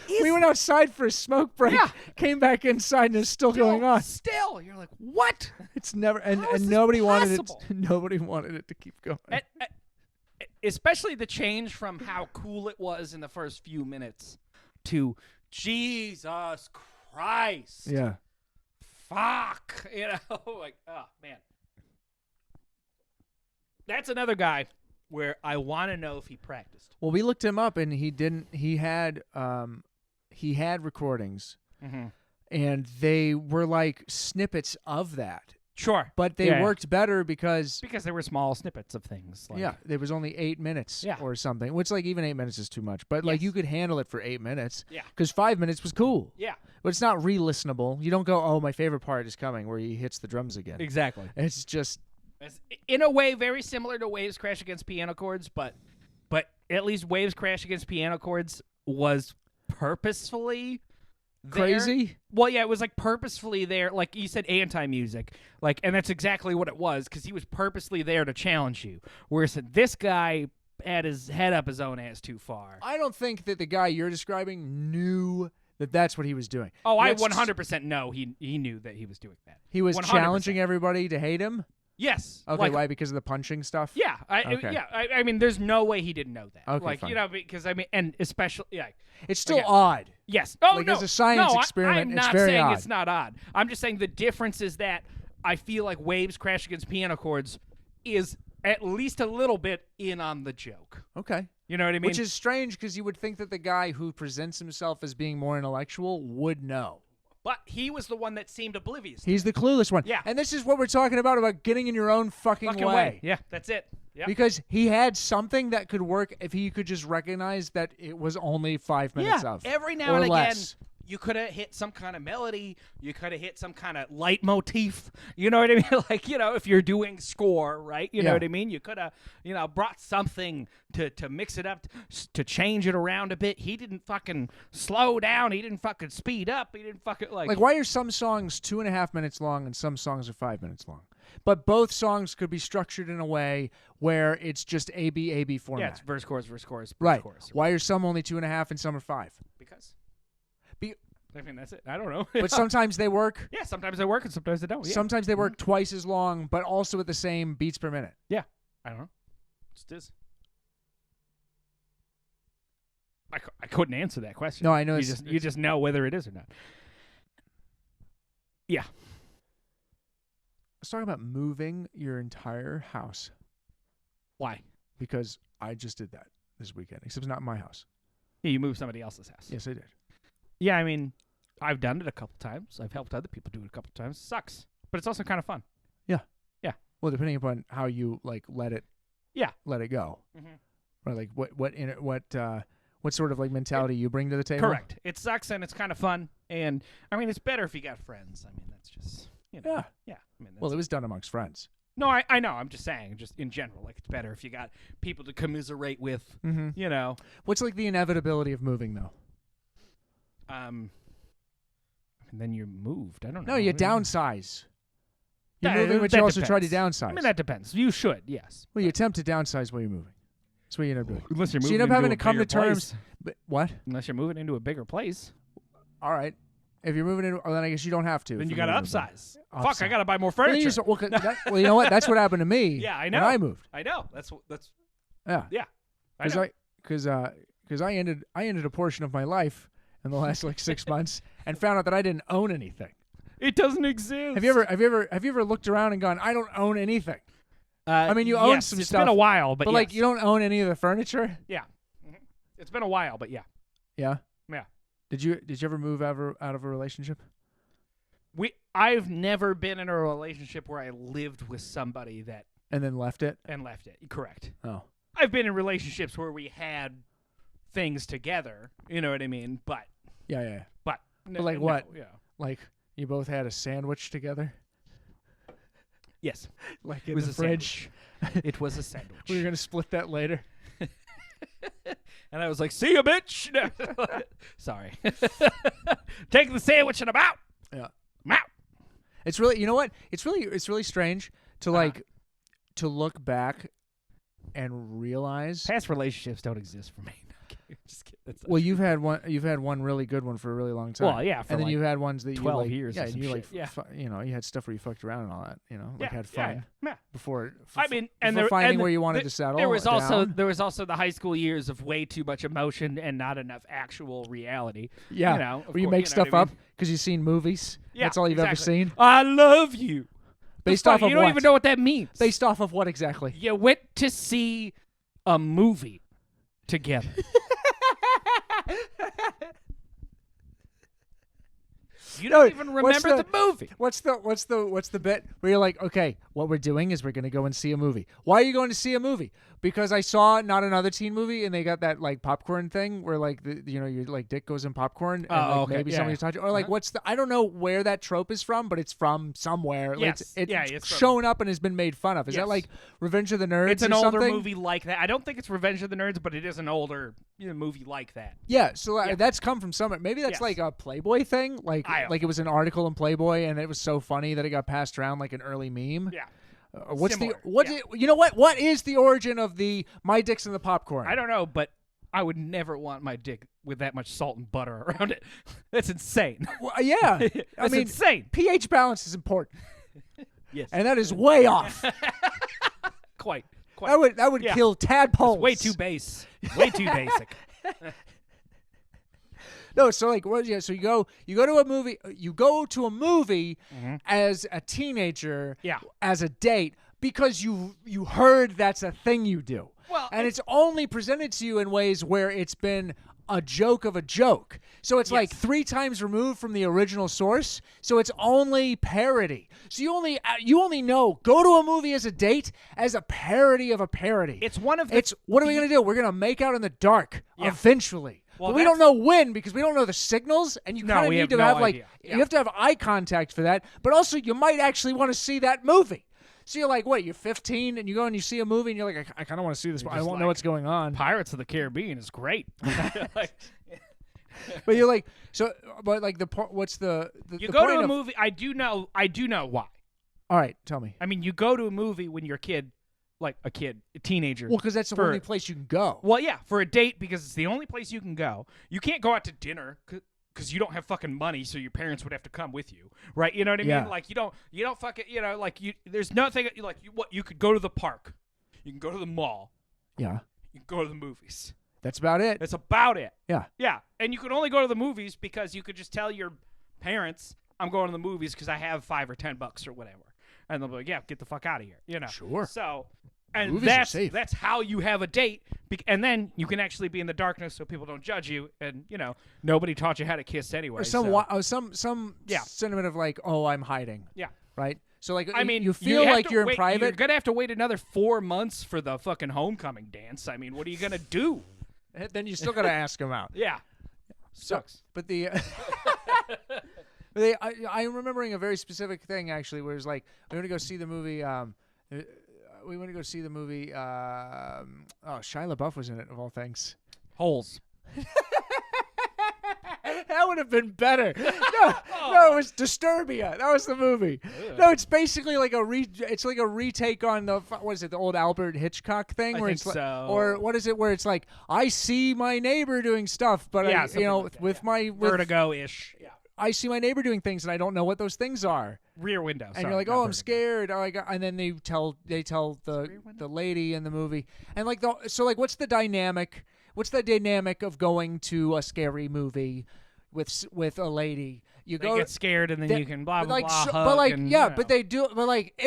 Speaker 3: We went outside for a smoke break.
Speaker 2: Yeah.
Speaker 3: Came back inside and it's still going on.
Speaker 2: Still. You're like, what?
Speaker 3: It's never and
Speaker 2: How is this
Speaker 3: nobody wanted
Speaker 2: possible?
Speaker 3: it. Nobody wanted it to keep going.
Speaker 2: Especially the change from how cool it was in the first few minutes to Jesus Christ.
Speaker 3: Yeah.
Speaker 2: Fuck. Like, oh, man. That's another guy where I want to know if he practiced.
Speaker 3: Well, we looked him up and he didn't. He had recordings, and they were like snippets of that.
Speaker 2: Sure.
Speaker 3: But they worked better because
Speaker 2: they were small snippets of things. Like,
Speaker 3: there was only 8 minutes
Speaker 2: Yeah.
Speaker 3: or something, which like even 8 minutes is too much. But like
Speaker 2: Yes.
Speaker 3: you could handle it for 8 minutes.
Speaker 2: Yeah.
Speaker 3: Because 5 minutes was cool.
Speaker 2: Yeah.
Speaker 3: But it's not re-listenable. You don't go, oh, my favorite part is coming where he hits the drums again.
Speaker 2: Exactly.
Speaker 3: It's just
Speaker 2: In a way, very similar to Waves Crash Against Piano Chords, but at least Waves Crash Against Piano Chords was purposefully there.
Speaker 3: Crazy?
Speaker 2: Well, yeah, it was like purposefully there. Like you said, anti-music. Like, and that's exactly what it was, because he was purposely there to challenge you. Whereas this guy had his head up his own ass too far.
Speaker 3: I don't think that the guy you're describing knew that that's what he was doing.
Speaker 2: Oh,
Speaker 3: That's-
Speaker 2: I 100% know he knew that he was doing that.
Speaker 3: He was
Speaker 2: 100%.
Speaker 3: challenging everybody to hate him?
Speaker 2: Yes.
Speaker 3: Okay,
Speaker 2: like,
Speaker 3: why? Because of the punching stuff?
Speaker 2: Yeah,
Speaker 3: Okay.
Speaker 2: I mean, there's no way he didn't know that.
Speaker 3: Okay,
Speaker 2: like,
Speaker 3: fine.
Speaker 2: you know, because I mean, and especially, yeah.
Speaker 3: It's still
Speaker 2: Again.
Speaker 3: odd.
Speaker 2: Yes. Oh,
Speaker 3: Like,
Speaker 2: no.
Speaker 3: as a science
Speaker 2: no,
Speaker 3: experiment,
Speaker 2: I'm
Speaker 3: it's
Speaker 2: not
Speaker 3: very
Speaker 2: saying
Speaker 3: odd.
Speaker 2: it's not odd. I'm just saying the difference is that I feel like Waves Crash Against Piano Chords is at least a little bit in on the joke.
Speaker 3: Okay.
Speaker 2: You know what I mean?
Speaker 3: Which is strange because you would think that the guy who presents himself as being more intellectual would know.
Speaker 2: But he was the one that seemed oblivious.
Speaker 3: He's the clueless one.
Speaker 2: Yeah.
Speaker 3: And this is what we're talking about getting in your own fucking way.
Speaker 2: Yeah, that's it. Yeah.
Speaker 3: Because he had something that could work if he could just recognize that it was only 5 minutes
Speaker 2: Yeah,
Speaker 3: of.
Speaker 2: every now
Speaker 3: or
Speaker 2: and
Speaker 3: less.
Speaker 2: again, you could have hit some kind of melody. You could have hit some kind of leitmotif. You know what I mean? Like, you know, if you're doing score, right? You know
Speaker 3: Yeah.
Speaker 2: what I mean? You could have, you know, brought something to mix it up, to change it around a bit. He didn't fucking slow down. He didn't fucking speed up. He didn't fucking,
Speaker 3: Like, why are some songs 2.5 minutes long and some songs are 5 minutes long? But both songs could be structured in a way where it's just A-B format.
Speaker 2: Yeah, it's verse, chorus,
Speaker 3: right.
Speaker 2: chorus.
Speaker 3: Why are some only 2.5 and some are 5?
Speaker 2: Because.
Speaker 3: Be-
Speaker 2: I mean, that's it. I don't know.
Speaker 3: But sometimes they work.
Speaker 2: Yeah, sometimes they work and sometimes they don't. Yeah.
Speaker 3: Sometimes they work twice as long, but also at the same beats per minute.
Speaker 2: Yeah. I don't know. Just is. I couldn't answer that question.
Speaker 3: No, I know.
Speaker 2: You just know whether it is or not. Yeah.
Speaker 3: Let's talk about moving your entire house,
Speaker 2: Why?
Speaker 3: because I just did that this weekend, except it's not my house.
Speaker 2: Yeah, you moved somebody else's house.
Speaker 3: Yes, I did.
Speaker 2: Yeah, I mean, I've done it a couple times. I've helped other people do it a couple times. Sucks, but it's also kind of fun.
Speaker 3: Well, depending upon how you let it go.
Speaker 2: Mhm.
Speaker 3: Or like what sort of like mentality you bring to the table.
Speaker 2: Correct. It sucks and it's kind of fun. And I mean, it's better if you got friends. I mean, that's just you know.
Speaker 3: Yeah.
Speaker 2: Yeah. I mean,
Speaker 3: Well, it was done amongst friends.
Speaker 2: no, I know. I'm just saying, just in general, like it's better if you got people to commiserate with.
Speaker 3: Mm-hmm.
Speaker 2: You know.
Speaker 3: What's like the inevitability of moving though?
Speaker 2: And then you're moved. I don't know.
Speaker 3: No, you downsize. You're
Speaker 2: That-
Speaker 3: moving, but
Speaker 2: that
Speaker 3: you also try to
Speaker 2: depends.
Speaker 3: downsize.
Speaker 2: I mean, that depends. You should, yes.
Speaker 3: Well, you attempt to downsize while you're moving. That's what you end up doing.
Speaker 2: Unless you're
Speaker 3: So
Speaker 2: moving
Speaker 3: you end up having
Speaker 2: into
Speaker 3: to
Speaker 2: a
Speaker 3: come to
Speaker 2: bigger
Speaker 3: terms.
Speaker 2: place.
Speaker 3: But what?
Speaker 2: Unless you're moving into a bigger place,
Speaker 3: All right. If you're moving in, well, then I guess you don't have to.
Speaker 2: then
Speaker 3: if
Speaker 2: you
Speaker 3: you're
Speaker 2: got to
Speaker 3: moving.
Speaker 2: upsize. Fuck, I
Speaker 3: Upsize.
Speaker 2: got to buy more
Speaker 3: Well,
Speaker 2: furniture.
Speaker 3: well, you know what? That's what happened to me.
Speaker 2: Yeah, I
Speaker 3: When
Speaker 2: know.
Speaker 3: I moved.
Speaker 2: I know. That's
Speaker 3: Yeah.
Speaker 2: yeah. I know.
Speaker 3: Because I ended a portion of my life in the last like 6 months and found out that I didn't own anything.
Speaker 2: It doesn't exist.
Speaker 3: Have you ever looked around and gone, I don't own anything? I mean, you own
Speaker 2: yes,
Speaker 3: some
Speaker 2: it's
Speaker 3: stuff,
Speaker 2: been a while, but
Speaker 3: like
Speaker 2: yes.
Speaker 3: you don't own any of the furniture.
Speaker 2: Yeah. It's been a while, but yeah.
Speaker 3: Yeah.
Speaker 2: Yeah.
Speaker 3: Did you ever move out of a relationship?
Speaker 2: I've never been in a relationship where I lived with somebody that
Speaker 3: And then left it?
Speaker 2: and left it. Correct.
Speaker 3: Oh.
Speaker 2: I've been in relationships where we had things together. You know what I mean? But
Speaker 3: Yeah.
Speaker 2: like
Speaker 3: what?
Speaker 2: Yeah.
Speaker 3: Like you both had a sandwich together?
Speaker 2: Yes.
Speaker 3: Like
Speaker 2: It
Speaker 3: in
Speaker 2: was
Speaker 3: the
Speaker 2: a
Speaker 3: fridge?
Speaker 2: sandwich. It was a sandwich.
Speaker 3: We were going to split that later.
Speaker 2: And I was like, "See ya, bitch." No. Sorry. Take the sandwich and I'm out.
Speaker 3: Yeah.
Speaker 2: I'm out.
Speaker 3: It's really, you know what? It's really strange to to look back and realize.
Speaker 2: Past relationships don't exist for me. Just kidding. That's not
Speaker 3: Well,
Speaker 2: true.
Speaker 3: you've had one really good one for a really long time.
Speaker 2: Well, yeah, for
Speaker 3: and then
Speaker 2: like
Speaker 3: you've had ones that you
Speaker 2: 12
Speaker 3: like,
Speaker 2: years or
Speaker 3: Yeah, and
Speaker 2: some
Speaker 3: you like,
Speaker 2: shit, yeah.
Speaker 3: you had stuff where you fucked around and all that. Like had fun
Speaker 2: Yeah.
Speaker 3: before.
Speaker 2: I mean, and
Speaker 3: before
Speaker 2: there,
Speaker 3: finding
Speaker 2: and
Speaker 3: where you wanted
Speaker 2: the-
Speaker 3: to settle.
Speaker 2: There was
Speaker 3: down.
Speaker 2: also the high school years of way too much emotion and not enough actual reality.
Speaker 3: Yeah,
Speaker 2: you know, of
Speaker 3: where you
Speaker 2: course,
Speaker 3: make
Speaker 2: know
Speaker 3: stuff
Speaker 2: what I
Speaker 3: up
Speaker 2: mean?
Speaker 3: because you've seen movies.
Speaker 2: Yeah,
Speaker 3: That's all you've ever
Speaker 2: exactly.
Speaker 3: seen.
Speaker 2: I love you.
Speaker 3: Based
Speaker 2: The
Speaker 3: off
Speaker 2: fuck?
Speaker 3: of
Speaker 2: You don't
Speaker 3: what?
Speaker 2: even know what that means.
Speaker 3: Based off of what exactly?
Speaker 2: You went to see a movie together. You don't even remember the movie.
Speaker 3: What's the bit where you're like, okay, what we're doing is we're gonna go and see a movie. Why are you going to see a movie? Because I saw Not Another Teen Movie, and they got that like popcorn thing where like your like dick goes in popcorn, and like, maybe somebody's touching, or like I don't know where that trope is from, but it's from somewhere.
Speaker 2: Yes.
Speaker 3: It's shown up and has been made fun of. Is that like Revenge of the Nerds?
Speaker 2: It's an
Speaker 3: or
Speaker 2: older
Speaker 3: something?
Speaker 2: movie like that. I don't think it's Revenge of the Nerds, but it is an older movie like that.
Speaker 3: Yeah, so that's come from somewhere. Maybe that's like a Playboy thing. Like it was an article in Playboy, and it was so funny that it got passed around like an early meme.
Speaker 2: Yeah.
Speaker 3: What is the origin of the my dick's in the popcorn?
Speaker 2: I don't know, but I would never want my dick with that much salt and butter around it. That's insane.
Speaker 3: Well, yeah,
Speaker 2: That's insane.
Speaker 3: pH balance is important.
Speaker 2: Yes,
Speaker 3: and that is way off.
Speaker 2: Quite.
Speaker 3: That would kill tadpoles.
Speaker 2: It's way too base. Way too basic.
Speaker 3: No, so like, so you go to a movie. You go to a movie as a teenager, as a date, because you heard that's a thing you do.
Speaker 2: Well,
Speaker 3: and it's only presented to you in ways where it's been a joke of a joke. So it's like 3 times removed from the original source. So it's only parody. So you only know go to a movie as a date as a parody of a parody.
Speaker 2: It's one of the.
Speaker 3: What are we gonna do? We're gonna make out in the dark eventually.
Speaker 2: Well,
Speaker 3: but we don't know when because we don't know the signals, and you kind of need to have like you have to have eye contact for that. But also, you might actually want to see that movie. So you're like, what? You're 15, and you go and you see a movie, and you're like, I kind of want to see this, but I won't know what's going on.
Speaker 2: Pirates of the Caribbean is great.
Speaker 3: But you're like, but like what's the
Speaker 2: you
Speaker 3: the
Speaker 2: go
Speaker 3: point
Speaker 2: to a
Speaker 3: of,
Speaker 2: movie. I do know why.
Speaker 3: All right, tell me.
Speaker 2: I mean, you go to a movie when you're a kid, a teenager.
Speaker 3: Well, because that's the only place you can go.
Speaker 2: Well, yeah, for a date because it's the only place you can go. You can't go out to dinner because you don't have fucking money, so your parents would have to come with you, right? You know what I mean? Like you don't fucking there's nothing you could go to the park, you can go to the mall, you can go to the movies.
Speaker 3: That's about it.
Speaker 2: That's about it.
Speaker 3: Yeah,
Speaker 2: and you could only go to the movies because you could just tell your parents, I'm going to the movies because I have $5 or $10 or whatever, and they'll be like, yeah, get the fuck out of here,
Speaker 3: Sure.
Speaker 2: So. And
Speaker 3: movies are safe.
Speaker 2: That's how you have a date, and then you can actually be in the darkness so people don't judge you, and nobody taught you how to kiss anyway.
Speaker 3: Or some sentiment of like, oh, I'm hiding.
Speaker 2: Yeah.
Speaker 3: Right. So like,
Speaker 2: I mean,
Speaker 3: you feel like you're in private.
Speaker 2: You're gonna have to wait another 4 months for the fucking homecoming dance. I mean, what are you gonna do?
Speaker 3: Then you still gotta ask them out.
Speaker 2: Yeah. Sucks.
Speaker 3: But I'm remembering a very specific thing actually, where it's like we went to go see the movie. Shia LaBeouf was in it, of all things.
Speaker 2: Holes.
Speaker 3: That would have been better. No, it was Disturbia. That was the movie. Ugh. No, it's basically like a retake on the the old Albert Hitchcock thing, where or what is it, where it's like I see my neighbor doing stuff, but my
Speaker 2: Vertigo-ish. Yeah.
Speaker 3: I see my neighbor doing things and I don't know what those things are.
Speaker 2: Rear Window.
Speaker 3: And you're like, oh, I'm scared. Oh, and then they tell the lady in the movie, and like what's the dynamic? What's the dynamic of going to a scary movie with a lady?
Speaker 2: They get scared and then you can blah blah blah.
Speaker 3: But they do. But like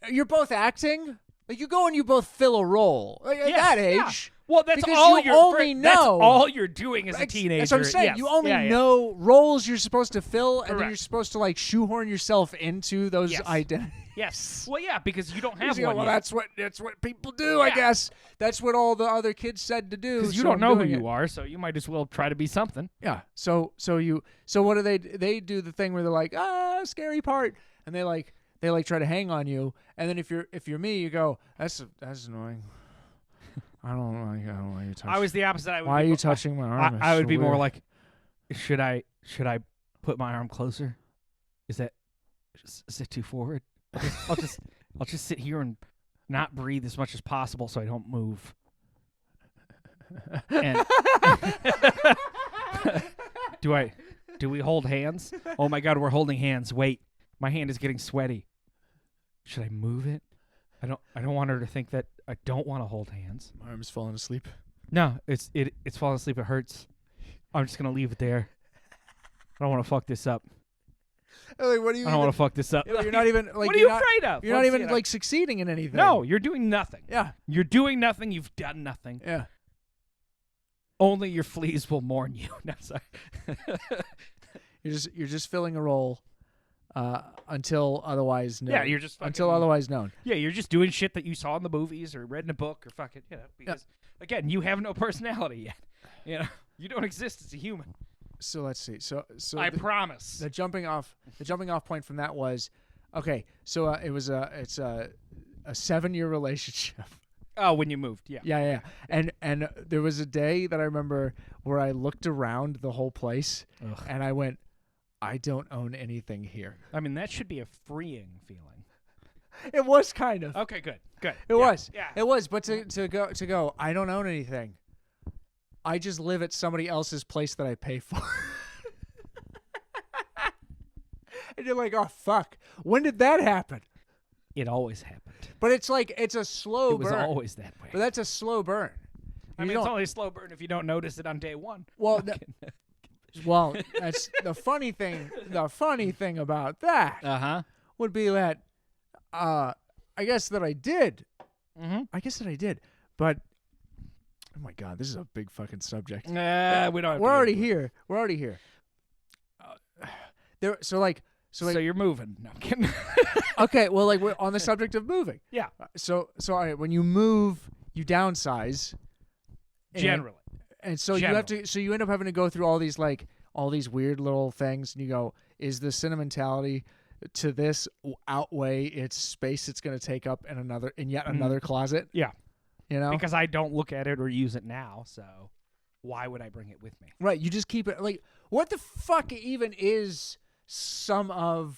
Speaker 3: you're both acting. Like you go and you both fill a role at that age. Yeah.
Speaker 2: Well, that's all that's all you're doing as a teenager.
Speaker 3: That's what I'm saying.
Speaker 2: Yes.
Speaker 3: You only know roles you're supposed to fill, and then you're supposed to like shoehorn yourself into those identities.
Speaker 2: Yes. Well, yeah, because you don't have one.
Speaker 3: Well, that's what people do, I guess. That's what all the other kids said to do.
Speaker 2: Because you don't know who you are, so you might as well try to be something.
Speaker 3: Yeah. So what do they do? They do the thing where they're like, scary part, and they try to hang on you, and then if you're me, you go, that's annoying. I don't like you touching.
Speaker 2: I was the opposite.
Speaker 3: Why are you touching my arm?
Speaker 2: I would be more like, should I put my arm closer? Is it too forward? I'll just sit here and not breathe as much as possible so I don't move. And do we hold hands? Oh my God, we're holding hands. Wait, my hand is getting sweaty. Should I move it? I don't want her to think that I don't want to hold hands.
Speaker 3: My arm's falling asleep.
Speaker 2: No, it's falling asleep. It hurts. I'm just gonna leave it there. I don't want to fuck this up.
Speaker 3: Like, what do you?
Speaker 2: I don't want to fuck this up.
Speaker 3: You're not even like.
Speaker 2: What are you afraid of?
Speaker 3: You're not even like succeeding in anything.
Speaker 2: No, you're doing nothing.
Speaker 3: Yeah,
Speaker 2: you're doing nothing. You've done nothing.
Speaker 3: Yeah.
Speaker 2: Only your fleas will mourn you. No, sorry.
Speaker 3: You're just filling a role until otherwise known.
Speaker 2: Yeah, you're just
Speaker 3: until otherwise known.
Speaker 2: Yeah, you're just doing shit that you saw in the movies or read in a book or fucking because again, you have no personality yet. You don't exist as a human.
Speaker 3: So let's see. So
Speaker 2: I promise.
Speaker 3: The jumping off point from that was okay. So it's a 7-year relationship.
Speaker 2: Oh, when you moved, yeah.
Speaker 3: Yeah. And there was a day that I remember where I looked around the whole place and I went, I don't own anything here.
Speaker 2: I mean, that should be a freeing feeling.
Speaker 3: It was kind of.
Speaker 2: Okay, good.
Speaker 3: It was.
Speaker 2: Yeah.
Speaker 3: It was, but to go, I don't own anything. I just live at somebody else's place that I pay for. And you're like, oh fuck. When did that happen?
Speaker 2: It always happened.
Speaker 3: But it's like it's a slow burn.
Speaker 2: It was always that way.
Speaker 3: But that's a slow burn.
Speaker 2: I mean, it's only a slow burn if you don't notice it on day one.
Speaker 3: Well, well, that's the funny thing. The funny thing about that would be that I guess that I did.
Speaker 2: Mm-hmm.
Speaker 3: I guess that I did. But oh my god, this is a big fucking subject.
Speaker 2: We don't.
Speaker 3: We're already here. We're already here. So
Speaker 2: you're moving. No, I'm kidding.
Speaker 3: Okay, well, like we're on the subject of moving.
Speaker 2: Yeah.
Speaker 3: So all right, when you move, you downsize.
Speaker 2: Generally.
Speaker 3: And so you have to. So you end up having to go through all these weird little things, and you go, is the sentimentality to this outweigh its space it's going to take up in yet another closet?
Speaker 2: Yeah.
Speaker 3: Because
Speaker 2: I don't look at it or use it now, so why would I bring it with me?
Speaker 3: Right. You just keep it. Like, what the fuck even is some of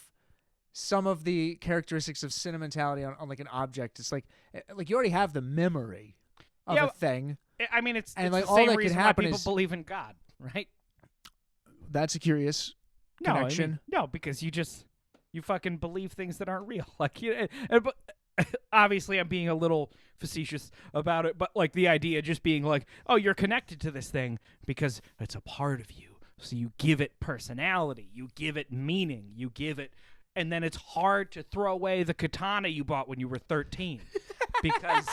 Speaker 3: the characteristics of sentimentality on like an object? It's like you already have the memory of a thing.
Speaker 2: I mean, it's
Speaker 3: like
Speaker 2: the
Speaker 3: all
Speaker 2: same
Speaker 3: that
Speaker 2: reason
Speaker 3: can
Speaker 2: why
Speaker 3: happen
Speaker 2: people
Speaker 3: is
Speaker 2: believe in God, right?
Speaker 3: That's a curious connection.
Speaker 2: No, because you fucking believe things that aren't real. Like, but obviously I'm being a little facetious about it, but like the idea just being like, oh, you're connected to this thing because it's a part of you. So you give it personality, you give it meaning, you give it, and then it's hard to throw away the katana you bought when you were 13 because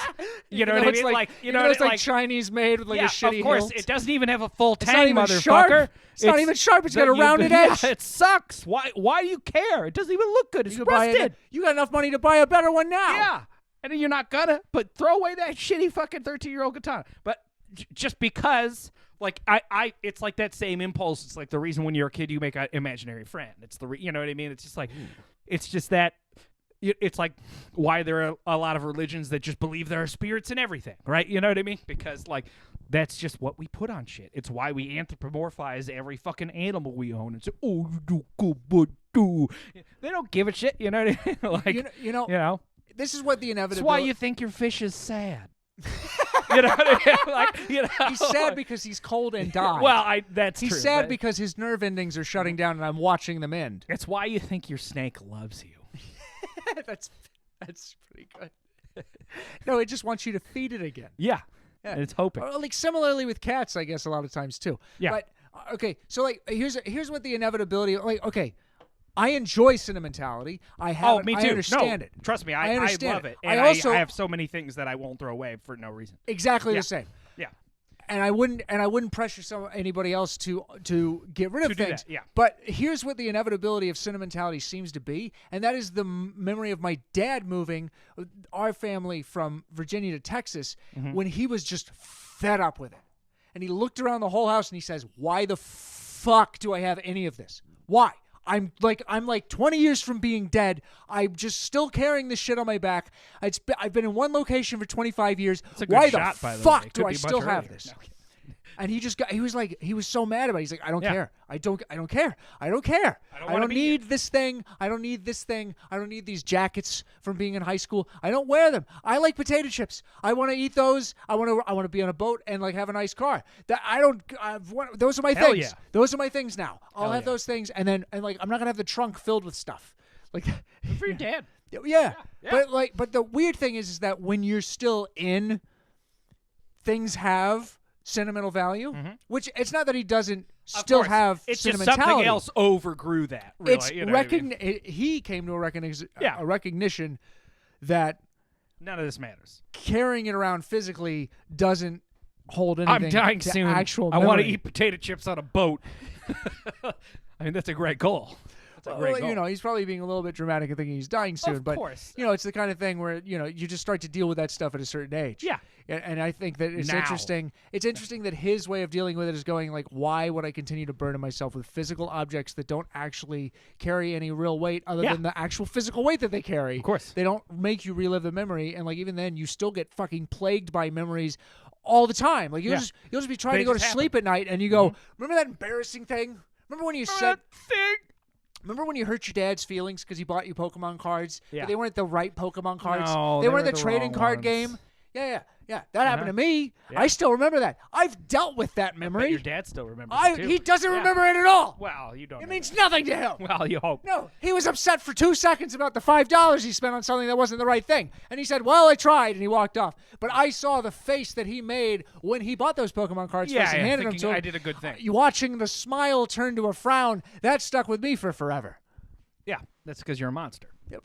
Speaker 2: you know what I mean. Like
Speaker 3: it's like Chinese made with like a shitty
Speaker 2: of course
Speaker 3: hilt.
Speaker 2: It doesn't even have a full
Speaker 3: It's not
Speaker 2: tang,
Speaker 3: even
Speaker 2: motherfucker.
Speaker 3: sharp. It's not even sharp. It's got a rounded edge.
Speaker 2: Yeah, it sucks. Why do you care? It doesn't even look good. It's rusted.
Speaker 3: You got enough money to buy a better one now.
Speaker 2: Yeah, and then you're not gonna. But throw away that shitty fucking 13-year-old katana. But just because. Like it's like that same impulse. It's like the reason when you're a kid you make an imaginary friend. It's you know what I mean. It's just like, it's just that. It's like why there are a lot of religions that just believe there are spirits in everything, right? You know what I mean? Because like that's just what we put on shit. It's why we anthropomorphize every fucking animal we own and say, oh, you do good, but do. They don't give a shit. You know what I mean? Like you know.
Speaker 3: This is what the inevitability.
Speaker 2: That's why you think your fish is sad. You know what I mean?
Speaker 3: He's sad because he's cold and died.
Speaker 2: Well, that's
Speaker 3: he's
Speaker 2: true.
Speaker 3: He's sad
Speaker 2: but
Speaker 3: because his nerve endings are shutting down, and I'm watching them end.
Speaker 2: It's why you think your snake loves you.
Speaker 3: That's pretty good. No, it just wants you to feed it again.
Speaker 2: Yeah. And it's hoping.
Speaker 3: Like similarly with cats, I guess a lot of times too.
Speaker 2: Yeah.
Speaker 3: But okay, so like here's what the inevitability. Like okay. I enjoy sentimentality. I
Speaker 2: me too.
Speaker 3: I understand
Speaker 2: no,
Speaker 3: it.
Speaker 2: Trust me, I love it. And I have so many things that I won't throw away for no reason.
Speaker 3: Exactly the same.
Speaker 2: Yeah.
Speaker 3: And I wouldn't pressure anybody else to get rid of things.
Speaker 2: Do that, yeah.
Speaker 3: But here's what the inevitability of sentimentality seems to be, and that is the memory of my dad moving our family from Virginia to Texas when he was just fed up with it. And he looked around the whole house and he says, "Why the fuck do I have any of this? Why? I'm like 20 years from being dead. I'm just still carrying this shit on my back. I've been in one location for 25 years. Why the fuck do I still have this?" No. And he was so mad about it. He's like, I don't care. I don't care. I don't need this thing. I don't need this thing. I don't need these jackets from being in high school. I don't wear them. I like potato chips. I want to eat those. I want to be on a boat and like have a nice car. Those are my things.
Speaker 2: Yeah.
Speaker 3: Those are my things now. I'll have those things and like I'm not going to have the trunk filled with stuff. Like
Speaker 2: good for your dad.
Speaker 3: Yeah. But the weird thing is that when you're still in, things have sentimental value, which it's not that he doesn't still have
Speaker 2: it's
Speaker 3: sentimentality.
Speaker 2: Just something else overgrew that. Really,
Speaker 3: he came to a recognition that
Speaker 2: none of this matters.
Speaker 3: Carrying it around physically doesn't hold anything.
Speaker 2: I'm dying
Speaker 3: to
Speaker 2: soon.
Speaker 3: Actual
Speaker 2: I want to eat potato chips on a boat. I mean, that's a great goal. That's a great goal.
Speaker 3: You know, he's probably being a little bit dramatic and thinking he's dying soon.
Speaker 2: Of
Speaker 3: but,
Speaker 2: course.
Speaker 3: you know, it's the kind of thing where, you know, you just start to deal with that stuff at a certain age.
Speaker 2: Yeah.
Speaker 3: And I think that it's
Speaker 2: Now.
Speaker 3: interesting. It's interesting that his way of dealing with it is going like, why would I continue to burden myself with physical objects that don't actually carry any real weight other than the actual physical weight that they carry?
Speaker 2: Of course.
Speaker 3: They don't make you relive the memory. And like, even then, you still get fucking plagued by memories all the time. Like you'll just be trying to go to sleep at night and you go, remember that embarrassing thing? Remember when you said
Speaker 2: thing?
Speaker 3: Remember when you hurt your dad's feelings because he bought you Pokemon cards?
Speaker 2: Yeah.
Speaker 3: But they weren't the right Pokemon cards.
Speaker 2: No,
Speaker 3: they
Speaker 2: they
Speaker 3: weren't
Speaker 2: were
Speaker 3: the
Speaker 2: the
Speaker 3: trading
Speaker 2: wrong
Speaker 3: card
Speaker 2: ones.
Speaker 3: game. Yeah. That happened to me.
Speaker 2: Yeah.
Speaker 3: I still remember that. I've dealt with that
Speaker 2: But
Speaker 3: memory.
Speaker 2: your dad still remembers it, too.
Speaker 3: He doesn't
Speaker 2: Yeah.
Speaker 3: remember it at all.
Speaker 2: Well, you don't.
Speaker 3: It
Speaker 2: know
Speaker 3: means
Speaker 2: that.
Speaker 3: nothing to him.
Speaker 2: Well, you hope.
Speaker 3: No, he was upset for 2 seconds about the $5 he spent on something that wasn't the right thing. And he said, well, I tried, and he walked off. But I saw the face that he made when he bought those Pokemon cards first and handed them to him.
Speaker 2: I did a good thing.
Speaker 3: You watching the smile turn to a frown, that stuck with me for forever.
Speaker 2: Yeah, that's because you're a monster.
Speaker 3: Yep.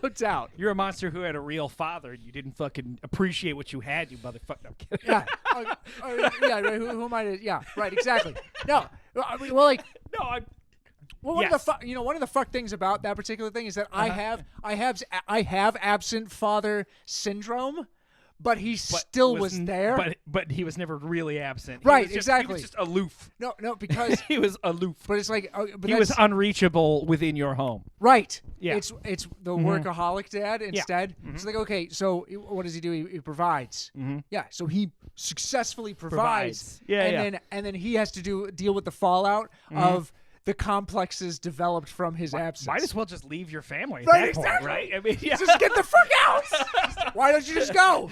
Speaker 3: No doubt.
Speaker 2: You're a monster who had a real father, and you didn't fucking appreciate what you had, you motherfucker. I'm kidding.
Speaker 3: Yeah. Yeah. Right. Who am I to? Yeah. Right. Exactly. No. I mean, well, like.
Speaker 2: No, I.
Speaker 3: Well, one of the fuck things about that particular thing is that I have absent father syndrome, but he still was there.
Speaker 2: But he was never really absent.
Speaker 3: Right,
Speaker 2: He
Speaker 3: exactly.
Speaker 2: was just aloof.
Speaker 3: No, because
Speaker 2: He was aloof.
Speaker 3: but it's like but
Speaker 2: He was
Speaker 3: that's-
Speaker 2: unreachable within your home.
Speaker 3: right.
Speaker 2: Yeah.
Speaker 3: It's the workaholic dad instead.
Speaker 2: Mm-hmm.
Speaker 3: It's like, okay, so what does he do? He provides.
Speaker 2: Mm-hmm.
Speaker 3: Yeah, so he successfully provides.
Speaker 2: Yeah,
Speaker 3: and then he has to deal with the fallout of the complexes developed from his absence.
Speaker 2: Might as well just leave your family at
Speaker 3: Right,
Speaker 2: that point,
Speaker 3: exactly.
Speaker 2: right? I mean, yeah.
Speaker 3: Just get the fuck out. Why don't you just go?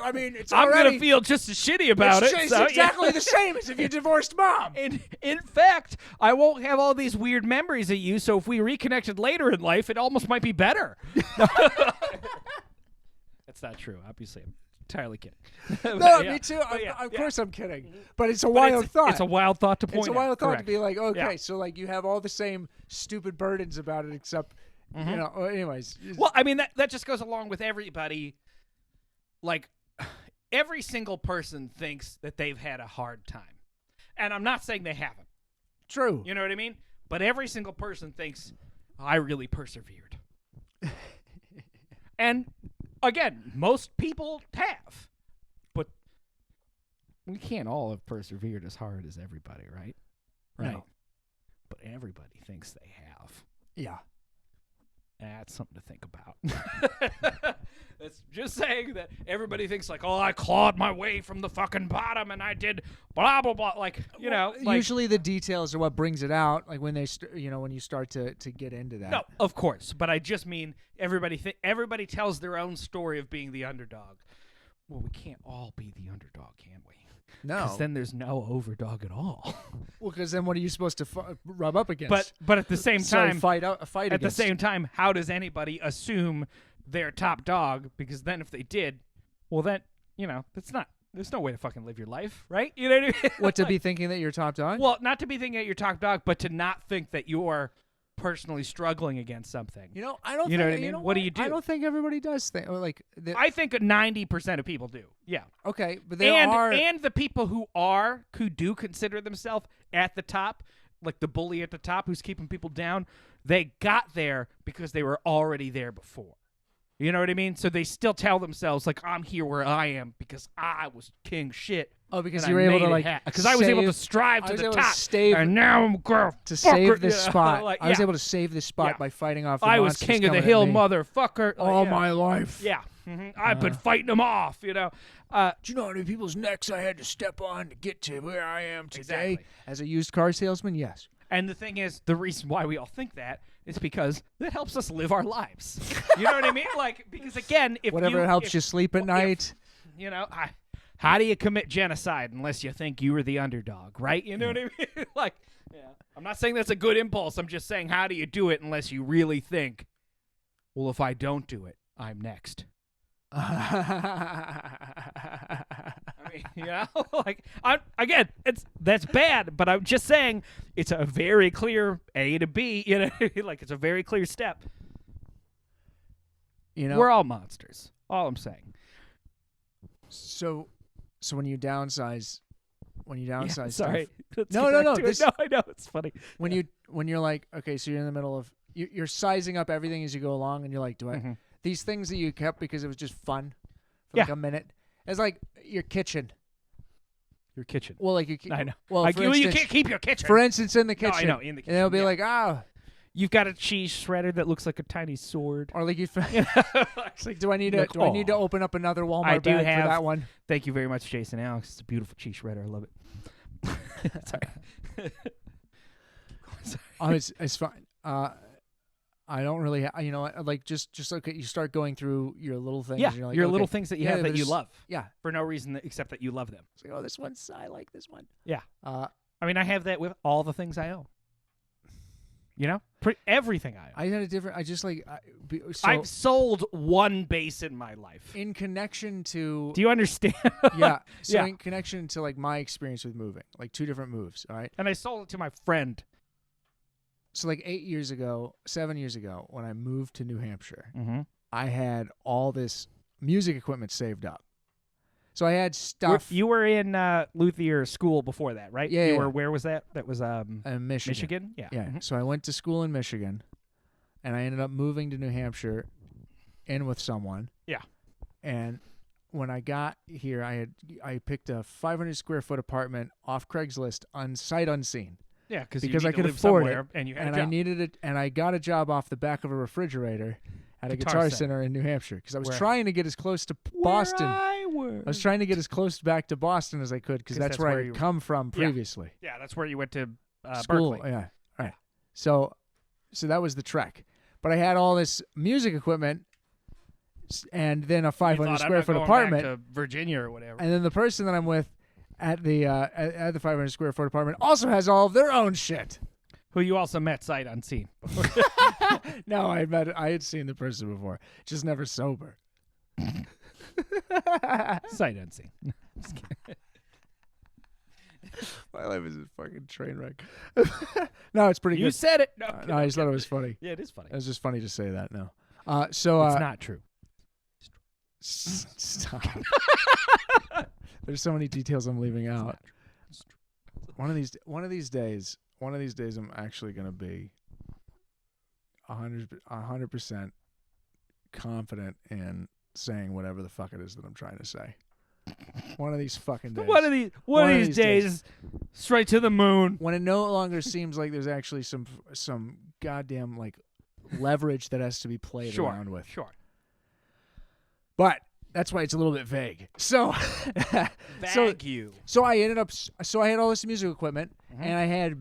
Speaker 3: I mean, it's
Speaker 2: I'm
Speaker 3: already,
Speaker 2: gonna feel just as shitty about it.
Speaker 3: It's
Speaker 2: so,
Speaker 3: exactly the same as if you divorced mom.
Speaker 2: In fact, I won't have all these weird memories of you. So if we reconnected later in life, it almost might be better. That's not true. Obviously, I'm entirely kidding.
Speaker 3: No,
Speaker 2: Yeah.
Speaker 3: me too.
Speaker 2: But yeah,
Speaker 3: Of
Speaker 2: yeah.
Speaker 3: course I'm kidding. But it's a
Speaker 2: But
Speaker 3: wild thought.
Speaker 2: It's a wild thought to point
Speaker 3: It's a
Speaker 2: out.
Speaker 3: wild thought to
Speaker 2: Correct.
Speaker 3: be like, okay,
Speaker 2: Yeah.
Speaker 3: so like you have all the same stupid burdens about it, except you know. Anyways,
Speaker 2: Well, I mean that just goes along with everybody. Like every single person thinks that they've had a hard time, and I'm not saying they haven't.
Speaker 3: true.
Speaker 2: You know what I mean? But every single person thinks I really persevered. And again, most people have, but we can't all have persevered as hard as everybody, right? Right.
Speaker 3: No.
Speaker 2: But everybody thinks they have.
Speaker 3: Yeah.
Speaker 2: That's something to think about. It's just saying that everybody thinks like, oh, I clawed my way from the fucking bottom and I did blah blah blah. Like, you know, like,
Speaker 3: Usually the details are what brings it out. Like when they, when you start to get into that.
Speaker 2: no, of course, but I just mean everybody tells their own story of being the underdog. Well, we can't all be the underdog, can we?
Speaker 3: No.
Speaker 2: Because then there's no overdog at all.
Speaker 3: Well, because then what are you supposed to rub up against?
Speaker 2: But at the same time,
Speaker 3: fight
Speaker 2: at the
Speaker 3: against.
Speaker 2: same time, how does anybody assume they're top dog? Because then if they did, well then, there's no way to fucking live your life, right? You know what I mean?
Speaker 3: What, to be thinking that you're top dog?
Speaker 2: Well, not to be thinking that you're top dog, but to not think that you're personally struggling against something.
Speaker 3: I don't.
Speaker 2: You know
Speaker 3: think,
Speaker 2: what I mean?
Speaker 3: know
Speaker 2: What do you do?
Speaker 3: I don't think everybody does think like.
Speaker 2: I think 90% of people do. Yeah.
Speaker 3: Okay, but there are.
Speaker 2: And the people who do consider themselves at the top, like the bully at the top who's keeping people down, they got there because they were already there before. You know what I mean? So they still tell themselves like, I'm here where I am because I was king shit.
Speaker 3: Oh, because
Speaker 2: and
Speaker 3: you were
Speaker 2: I
Speaker 3: able to
Speaker 2: made it
Speaker 3: like
Speaker 2: because I was able to
Speaker 3: save-
Speaker 2: strive
Speaker 3: I
Speaker 2: to
Speaker 3: was
Speaker 2: the
Speaker 3: able to
Speaker 2: top,
Speaker 3: stave-
Speaker 2: and now I'm gonna
Speaker 3: to
Speaker 2: fuck
Speaker 3: save
Speaker 2: her.
Speaker 3: this
Speaker 2: Yeah,
Speaker 3: spot.
Speaker 2: like,
Speaker 3: I was
Speaker 2: yeah.
Speaker 3: able to save this spot
Speaker 2: Yeah.
Speaker 3: by fighting off. The
Speaker 2: I was
Speaker 3: monsters
Speaker 2: king of the
Speaker 3: coming
Speaker 2: hill,
Speaker 3: at me
Speaker 2: motherfucker.
Speaker 3: all
Speaker 2: yeah.
Speaker 3: my life.
Speaker 2: Yeah, I've been fighting them off. You know,
Speaker 3: Do you know how many people's necks I had to step on to get to where I am today?
Speaker 2: Exactly.
Speaker 3: As a used car salesman, yes.
Speaker 2: and the thing is, the reason why we all think that is because it helps us live our lives. You know what I mean? Like, because again, if
Speaker 3: Whatever helps you sleep at night.
Speaker 2: How do you commit genocide unless you think you were the underdog, right? You know what I mean? Like, I'm not saying that's a good impulse. I'm just saying, how do you do it unless you really think, well, if I don't do it, I'm next. I mean, like that's bad, but I'm just saying it's a very clear A to B, like it's a very clear step. We're all monsters. All I'm saying.
Speaker 3: So when you downsize, when you downsize
Speaker 2: Yeah,
Speaker 3: stuff.
Speaker 2: sorry. Let's
Speaker 3: No,
Speaker 2: get
Speaker 3: no,
Speaker 2: back
Speaker 3: no,
Speaker 2: to it.
Speaker 3: this-
Speaker 2: No, I know it's funny.
Speaker 3: When you're like, okay, so you're in the middle of you're sizing up everything as you go along, and you're like, do I
Speaker 2: Mhm.
Speaker 3: these things that you kept because it was just fun for
Speaker 2: Yeah.
Speaker 3: like a minute? It's like your kitchen.
Speaker 2: Your kitchen.
Speaker 3: Well, like you.
Speaker 2: I know.
Speaker 3: Well,
Speaker 2: Like,
Speaker 3: for
Speaker 2: you
Speaker 3: instance,
Speaker 2: can't keep your kitchen.
Speaker 3: for instance, in the
Speaker 2: No, I
Speaker 3: kitchen.
Speaker 2: know, in the
Speaker 3: And they'll
Speaker 2: kitchen,
Speaker 3: be
Speaker 2: yeah.
Speaker 3: like, ah,
Speaker 2: You've got a cheese shredder that looks like a tiny sword.
Speaker 3: or like you. It's like, do I need to?
Speaker 2: Like,
Speaker 3: Do I need to
Speaker 2: "Aw."
Speaker 3: open up another Walmart
Speaker 2: I do
Speaker 3: bag
Speaker 2: have-
Speaker 3: for that one?
Speaker 2: Thank you very much, Jason Alex. It's a beautiful cheese shredder. I love it. Sorry.
Speaker 3: Oh, it's fine. I don't really. You know, like just okay. You start going through your little things.
Speaker 2: Yeah,
Speaker 3: and you're like,
Speaker 2: your
Speaker 3: okay,
Speaker 2: little things that you
Speaker 3: yeah,
Speaker 2: have that you
Speaker 3: there's-
Speaker 2: love
Speaker 3: Yeah.
Speaker 2: for no reason except that you love them.
Speaker 3: It's like, oh, this one's. I like this one.
Speaker 2: Yeah.
Speaker 3: I
Speaker 2: I mean, I have that with all the things I own. You know, everything I own.
Speaker 3: I had a different. I just like. So
Speaker 2: I've sold one base in my life.
Speaker 3: in connection to.
Speaker 2: Do you understand?
Speaker 3: Yeah. So
Speaker 2: Yeah.
Speaker 3: in connection to like my experience with moving, like 2 different moves. All right.
Speaker 2: And I sold it to my friend.
Speaker 3: So like 7 years ago, when I moved to New Hampshire,
Speaker 2: Mm-hmm.
Speaker 3: I had all this music equipment saved up. So I had stuff
Speaker 2: You were in Luthier school before that, right?
Speaker 3: Yeah,
Speaker 2: You
Speaker 3: yeah.
Speaker 2: were. Where was that? That was
Speaker 3: in Michigan.
Speaker 2: Michigan. Yeah.
Speaker 3: Yeah.
Speaker 2: Mhm.
Speaker 3: So I went to school in Michigan, and I ended up moving to New Hampshire, in with someone.
Speaker 2: Yeah.
Speaker 3: And when I got here, I picked a 500 square foot apartment off Craigslist on sight unseen.
Speaker 2: Yeah,
Speaker 3: Because
Speaker 2: you
Speaker 3: I
Speaker 2: need to
Speaker 3: could
Speaker 2: live
Speaker 3: afford it,
Speaker 2: somewhere, and you had
Speaker 3: and
Speaker 2: a
Speaker 3: I
Speaker 2: job.
Speaker 3: needed it, and I got a job off the back of a refrigerator at a
Speaker 2: Guitar
Speaker 3: guitar
Speaker 2: Center.
Speaker 3: center in New Hampshire because I was
Speaker 2: Where-
Speaker 3: trying to get as close to Boston.
Speaker 2: Where I was.
Speaker 3: I was trying to get as close back to Boston as I could because
Speaker 2: 'Cause
Speaker 3: that's
Speaker 2: that's
Speaker 3: where I
Speaker 2: where
Speaker 3: had
Speaker 2: you-
Speaker 3: come from
Speaker 2: Yeah.
Speaker 3: previously.
Speaker 2: Yeah, that's where you went to
Speaker 3: School,
Speaker 2: Berkeley.
Speaker 3: yeah, right. So that was the trek. But I had all this music equipment, and then a
Speaker 2: You
Speaker 3: 500
Speaker 2: thought,
Speaker 3: square
Speaker 2: I'm
Speaker 3: foot
Speaker 2: not going back
Speaker 3: apartment,
Speaker 2: to Virginia or whatever.
Speaker 3: and then the person that I'm with at the 500 square foot apartment also has all of their own shit.
Speaker 2: Who you also met sight unseen.
Speaker 3: No, I had seen the person before, just never sober.
Speaker 2: Sight unseen.
Speaker 3: My life is a fucking train wreck. No, it's pretty
Speaker 2: You
Speaker 3: good.
Speaker 2: said it. No,
Speaker 3: No, I just thought it was funny.
Speaker 2: Yeah, it is funny.
Speaker 3: It was just funny to say that. No, so
Speaker 2: It's not true.
Speaker 3: Stop. There's so many details I'm leaving out. One of these days, I'm actually gonna be 100% confident in saying whatever the fuck it is that I'm trying to say. One of these fucking days.
Speaker 2: One of these days, straight to the moon.
Speaker 3: When it no longer seems like there's actually some goddamn like leverage that has to be played around with.
Speaker 2: Sure.
Speaker 3: But that's why it's a little bit vague. So,
Speaker 2: Bag you.
Speaker 3: so I ended up. So I had all this music equipment, and I had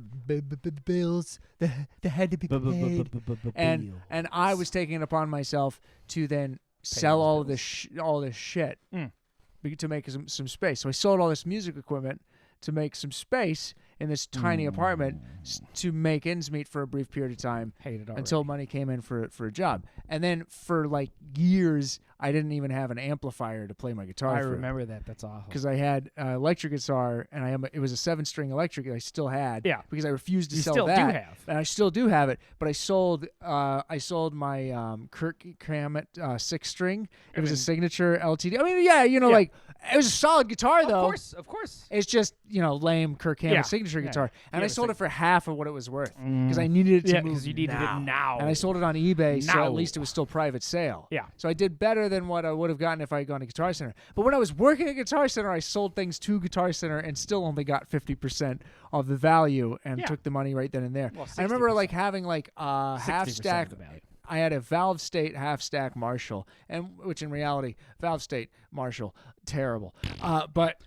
Speaker 3: bills that had to be paid, and I was taking it upon myself to then sell all of this all this shit to make some space. So I sold all this music equipment to make some space in this tiny apartment to make ends meet for a brief period of time.
Speaker 2: Hated already.
Speaker 3: Until money came in for a job. And then for like years, I didn't even have an amplifier to play my guitar
Speaker 2: I
Speaker 3: through.
Speaker 2: remember that. That's awful.
Speaker 3: Because I had electric guitar, and it was a 7-string electric that I still had.
Speaker 2: Yeah.
Speaker 3: Because I refused to
Speaker 2: You
Speaker 3: sell
Speaker 2: still do
Speaker 3: that.
Speaker 2: have.
Speaker 3: And I still do have it, but I sold my Kirk Hammett 6-string. It was a signature LTD. I mean, yeah, like it was a solid guitar though.
Speaker 2: Of course.
Speaker 3: It's just lame Kirk Hammett signature
Speaker 2: Yeah.
Speaker 3: guitar, and
Speaker 2: Yeah,
Speaker 3: I
Speaker 2: it's
Speaker 3: sold
Speaker 2: like-
Speaker 3: it for half of what it was worth because I needed it to
Speaker 2: Yeah,
Speaker 3: move
Speaker 2: because you needed it now.
Speaker 3: and I sold it on eBay, so
Speaker 2: Now.
Speaker 3: at least it was still private sale.
Speaker 2: Yeah.
Speaker 3: So I did better than what I would have gotten if I had gone to Guitar Center. But when I was working at Guitar Center, I sold things to Guitar Center and still only got 50% of the value and
Speaker 2: Yeah.
Speaker 3: took the money right then and there.
Speaker 2: Well,
Speaker 3: I remember
Speaker 2: 60%.
Speaker 3: like having like a half
Speaker 2: 60%
Speaker 3: stack.
Speaker 2: of the value.
Speaker 3: I had a Valve State half stack Marshall, and which in reality, Valve State Marshall, terrible. But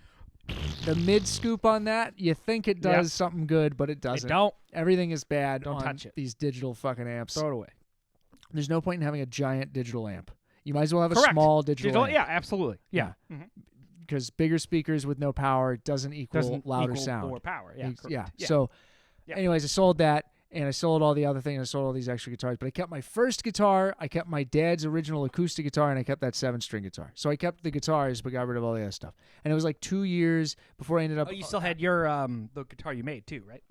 Speaker 3: the mid scoop on that, you think it does
Speaker 2: Yeah.
Speaker 3: something good, but it doesn't.
Speaker 2: Don't.
Speaker 3: Everything is bad
Speaker 2: Don't
Speaker 3: on
Speaker 2: touch it.
Speaker 3: these digital fucking amps.
Speaker 2: Throw it away.
Speaker 3: There's no point in having a giant digital amp. You might as well have
Speaker 2: Correct.
Speaker 3: a small digital amp.
Speaker 2: Yeah, absolutely. Yeah.
Speaker 3: Because bigger speakers with no power doesn't equal louder
Speaker 2: equal
Speaker 3: sound.
Speaker 2: more power. Yeah. correct.
Speaker 3: Yeah.
Speaker 2: Yeah.
Speaker 3: So,
Speaker 2: Yeah.
Speaker 3: anyways, I sold that, and I sold all the other things. I sold all these extra guitars, but I kept my first guitar. I kept my dad's original acoustic guitar, and I kept that 7-string guitar. So I kept the guitars, but got rid of all the other stuff. And it was like 2 years before I ended up.
Speaker 2: Oh, you still had your the guitar you made too, right?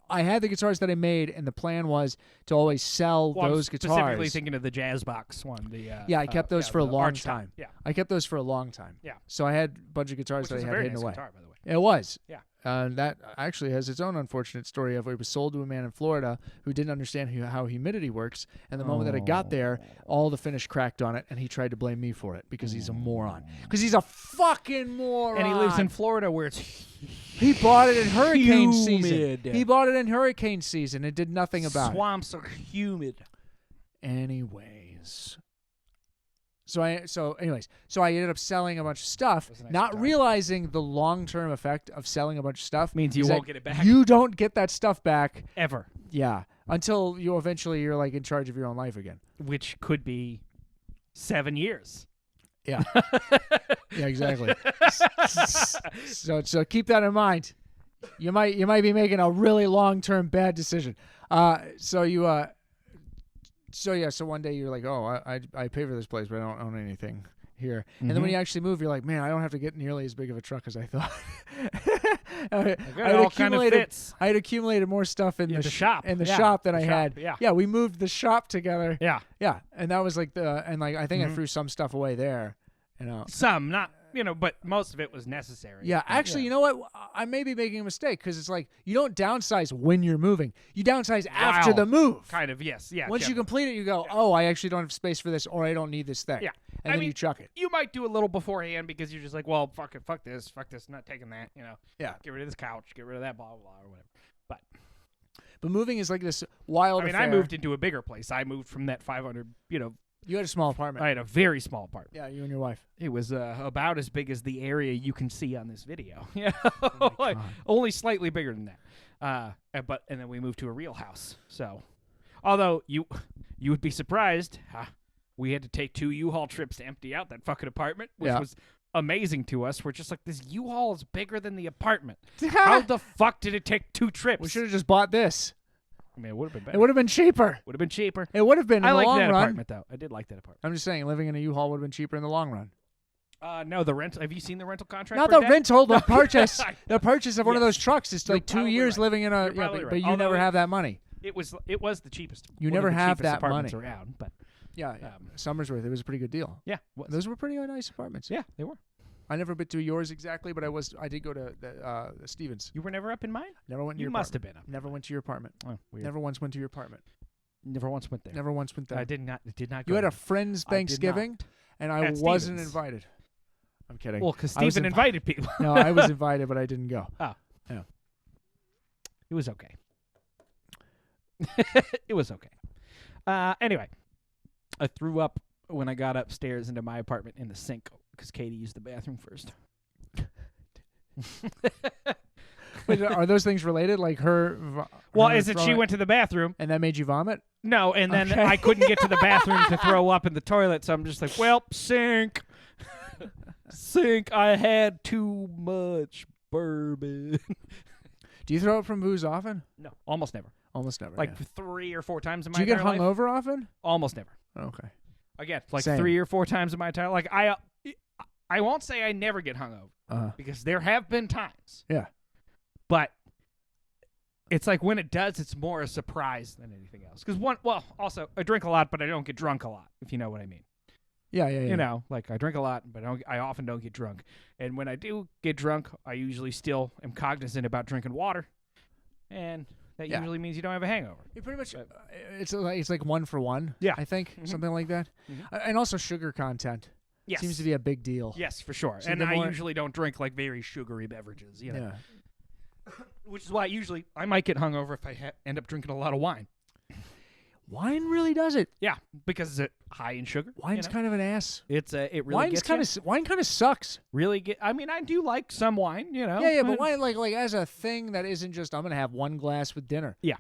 Speaker 3: I had the guitars that I made, and the plan was to always sell
Speaker 2: Well,
Speaker 3: those
Speaker 2: I'm specifically
Speaker 3: guitars.
Speaker 2: thinking of the jazz box one.
Speaker 3: Yeah, I kept those for a
Speaker 2: the
Speaker 3: long
Speaker 2: Arch
Speaker 3: time.
Speaker 2: Yeah.
Speaker 3: I kept those for a long time.
Speaker 2: Yeah.
Speaker 3: So I had a bunch of guitars
Speaker 2: Which
Speaker 3: that
Speaker 2: was
Speaker 3: I
Speaker 2: a
Speaker 3: had
Speaker 2: very
Speaker 3: hidden
Speaker 2: nice
Speaker 3: away.
Speaker 2: guitar, by the way.
Speaker 3: It was.
Speaker 2: Yeah.
Speaker 3: That actually has its own unfortunate story of it was sold to a man in Florida who didn't understand how humidity works. And the moment that it got there, all the finish cracked on it, and he tried to blame me for it because he's a moron. Because he's a fucking moron.
Speaker 2: And he lives in Florida where it's
Speaker 3: He bought it in hurricane season.
Speaker 2: humid.
Speaker 3: He bought it in hurricane season. It did nothing about it.
Speaker 2: Swamps are humid.
Speaker 3: Anyways. So I ended up selling a bunch of stuff,
Speaker 2: Was a nice
Speaker 3: not
Speaker 2: time.
Speaker 3: realizing the long-term effect of selling a bunch of stuff
Speaker 2: Means you
Speaker 3: is
Speaker 2: won't
Speaker 3: that
Speaker 2: get it back.
Speaker 3: You don't get that stuff back.
Speaker 2: Ever.
Speaker 3: Yeah, until you're like in charge of your own life again.
Speaker 2: Which could be 7 years.
Speaker 3: Yeah. Yeah, exactly. So keep that in mind. You might be making a really long-term bad decision. So one day you're like, oh, I pay for this place, but I don't own anything here. And then when you actually move, you're like, man, I don't have to get nearly as big of a truck as I thought.
Speaker 2: It all kind of fits.
Speaker 3: I had accumulated more stuff in the
Speaker 2: shop.
Speaker 3: in the
Speaker 2: Yeah,
Speaker 3: shop than
Speaker 2: the
Speaker 3: I
Speaker 2: shop,
Speaker 3: had.
Speaker 2: yeah.
Speaker 3: We moved the shop together.
Speaker 2: Yeah.
Speaker 3: Yeah, and that was like I think I threw some stuff away there.
Speaker 2: Some, not, but most of it was necessary.
Speaker 3: Yeah, actually, you know what? I may be making a mistake because it's like you don't downsize when you're moving. You downsize after
Speaker 2: Wow.
Speaker 3: the move.
Speaker 2: Kind of, yes. Yeah.
Speaker 3: Once you
Speaker 2: generally.
Speaker 3: complete it, you go, oh, I actually don't have space for this, or I don't need this thing.
Speaker 2: Yeah.
Speaker 3: And then you chuck it.
Speaker 2: You might do a little beforehand because you're just like, well, fuck this, not taking that,
Speaker 3: Yeah.
Speaker 2: Get rid of this couch, get rid of that, blah, blah, blah, or whatever.
Speaker 3: But moving is like this wild affair.
Speaker 2: I moved into a bigger place. I moved from that 500,
Speaker 3: You had a small apartment.
Speaker 2: I had a very small apartment.
Speaker 3: Yeah, you and your wife.
Speaker 2: It was about as big as the area you can see on this video. Yeah,
Speaker 3: Oh my God.
Speaker 2: only slightly bigger than that. And then we moved to a real house. So, although you would be surprised, we had to take 2 U-Haul trips to empty out that fucking apartment, which was amazing to us. We're just like, this U-Haul is bigger than the apartment. How the fuck did it take 2 trips?
Speaker 3: We should have just bought this.
Speaker 2: I mean, it would have been better.
Speaker 3: It would have been cheaper.
Speaker 2: Would have been cheaper.
Speaker 3: It would have been in
Speaker 2: I
Speaker 3: the
Speaker 2: liked
Speaker 3: long
Speaker 2: that
Speaker 3: run.
Speaker 2: apartment though. I did like that apartment.
Speaker 3: I'm just saying, living in a U-Haul would have been cheaper in the long run.
Speaker 2: No, the rental. Have you seen the rental contract?
Speaker 3: Not
Speaker 2: for
Speaker 3: the
Speaker 2: that?
Speaker 3: rental, the purchase. The purchase of one of
Speaker 2: Yes.
Speaker 3: those trucks is
Speaker 2: You're
Speaker 3: like 2
Speaker 2: probably
Speaker 3: years
Speaker 2: right.
Speaker 3: living in a.
Speaker 2: You're probably
Speaker 3: but
Speaker 2: right.
Speaker 3: you
Speaker 2: Although
Speaker 3: never have that money.
Speaker 2: It was the cheapest.
Speaker 3: You
Speaker 2: one
Speaker 3: never
Speaker 2: of the
Speaker 3: have
Speaker 2: cheapest
Speaker 3: that
Speaker 2: apartments
Speaker 3: money.
Speaker 2: around, but
Speaker 3: Yeah, Summersworth. It was a pretty good deal.
Speaker 2: yeah,
Speaker 3: Those were pretty nice apartments.
Speaker 2: yeah, they were.
Speaker 3: I never been to yours exactly, but I did go to the Stevens.
Speaker 2: You were never up in mine.
Speaker 3: Never went to
Speaker 2: You
Speaker 3: your
Speaker 2: must
Speaker 3: apartment.
Speaker 2: have been up.
Speaker 3: Never went to your apartment.
Speaker 2: Oh, weird.
Speaker 3: Never once went to your apartment.
Speaker 2: Never once went there.
Speaker 3: Never once went there.
Speaker 2: I did not. Go
Speaker 3: You had a
Speaker 2: there.
Speaker 3: friend's
Speaker 2: I did
Speaker 3: Thanksgiving,
Speaker 2: not.
Speaker 3: and I
Speaker 2: At
Speaker 3: wasn't
Speaker 2: Stevens.
Speaker 3: invited. I'm kidding.
Speaker 2: Well, because
Speaker 3: I was
Speaker 2: Steven
Speaker 3: invi-
Speaker 2: invited people.
Speaker 3: No, I was invited, but I didn't go.
Speaker 2: It was okay. It was okay. Anyway, I threw up when I got upstairs into my apartment in the sink because Katie used the bathroom first.
Speaker 3: Wait, are those things related? Like her?
Speaker 2: Well,
Speaker 3: her
Speaker 2: is it she
Speaker 3: throwing-
Speaker 2: went to the bathroom?
Speaker 3: and that made you vomit?
Speaker 2: No, and then
Speaker 3: Okay.
Speaker 2: I couldn't get to the bathroom to throw up in the toilet, so I'm just like, well, sink. Sink, I had too much bourbon.
Speaker 3: Do you throw up from booze often?
Speaker 2: No, almost never.
Speaker 3: Almost never.
Speaker 2: Like
Speaker 3: yeah.
Speaker 2: 3 or 4 times in my
Speaker 3: Do you get
Speaker 2: entire life.
Speaker 3: hungover often?
Speaker 2: Almost never.
Speaker 3: Okay.
Speaker 2: Again, like
Speaker 3: Same.
Speaker 2: 3 or 4 times in my entire like I won't say I never get hungover because there have been times.
Speaker 3: Yeah.
Speaker 2: But it's like when it does, it's more a surprise than anything else. Because also I drink a lot, but I don't get drunk a lot. If you know what I mean.
Speaker 3: Yeah.
Speaker 2: You know, like I drink a lot, but I often don't get drunk. And when I do get drunk, I usually still am cognizant about drinking water, and that
Speaker 3: Yeah.
Speaker 2: usually means you don't have a hangover.
Speaker 3: You pretty much. It's like 1 for 1.
Speaker 2: Yeah.
Speaker 3: I think
Speaker 2: Mhm.
Speaker 3: something like that.
Speaker 2: Mhm.
Speaker 3: And also sugar content
Speaker 2: Yes,
Speaker 3: seems to be a big deal.
Speaker 2: yes, for sure.
Speaker 3: So
Speaker 2: and
Speaker 3: the
Speaker 2: I
Speaker 3: more-
Speaker 2: usually don't drink like very sugary beverages. You know.
Speaker 3: Yeah.
Speaker 2: Which is why usually I might get hungover if I end up drinking a lot of wine.
Speaker 3: Wine really does it.
Speaker 2: Yeah, because it's high in sugar.
Speaker 3: Wine's kind of an ass.
Speaker 2: It's it really
Speaker 3: Wine
Speaker 2: gets
Speaker 3: kind of sucks.
Speaker 2: really get. I mean, I do like some wine, you know.
Speaker 3: Yeah, but wine like as a thing that isn't just I'm gonna have 1 glass with dinner.
Speaker 2: Yeah.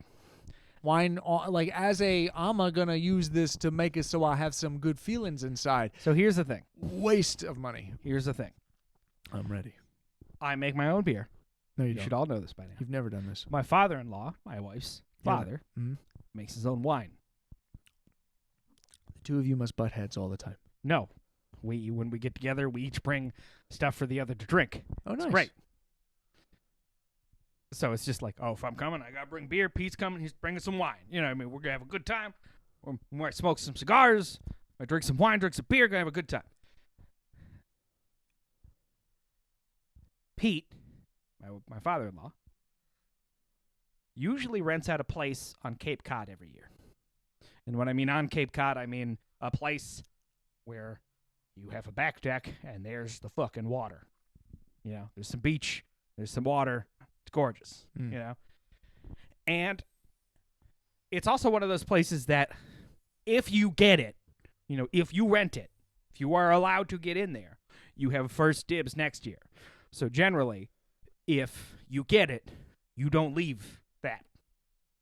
Speaker 3: Wine like as a I'm gonna use this to make it so I have some good feelings inside.
Speaker 2: So here's the thing.
Speaker 3: Waste of money.
Speaker 2: Here's the thing.
Speaker 3: I'm ready.
Speaker 2: I make my own beer.
Speaker 3: No, you
Speaker 2: You
Speaker 3: don't.
Speaker 2: should all know this by now.
Speaker 3: You've never done this.
Speaker 2: My father-in-law, my wife's father,
Speaker 3: Mhm.
Speaker 2: makes his own wine.
Speaker 3: The 2 of you must butt heads all the time.
Speaker 2: No, when we get together, we each bring stuff for the other to drink.
Speaker 3: Oh, nice.
Speaker 2: It's great. So it's just like, oh, if I'm coming, I gotta bring beer. Pete's coming, he's bringing some wine. You know what I mean? We're gonna have a good time. We might smoke some cigars. I drink some wine, drink some beer, gonna have a good time. Pete my father-in-law, usually rents out a place on Cape Cod every year. And when I mean on Cape Cod, I mean a place where you have a back deck and there's the fucking water. You know, there's some beach, there's some water. It's gorgeous, you know. And it's also one of those places that if you get it, you know, if you rent it, if you are allowed to get in there, you have first dibs next year. So generally, if you get it, you don't leave that.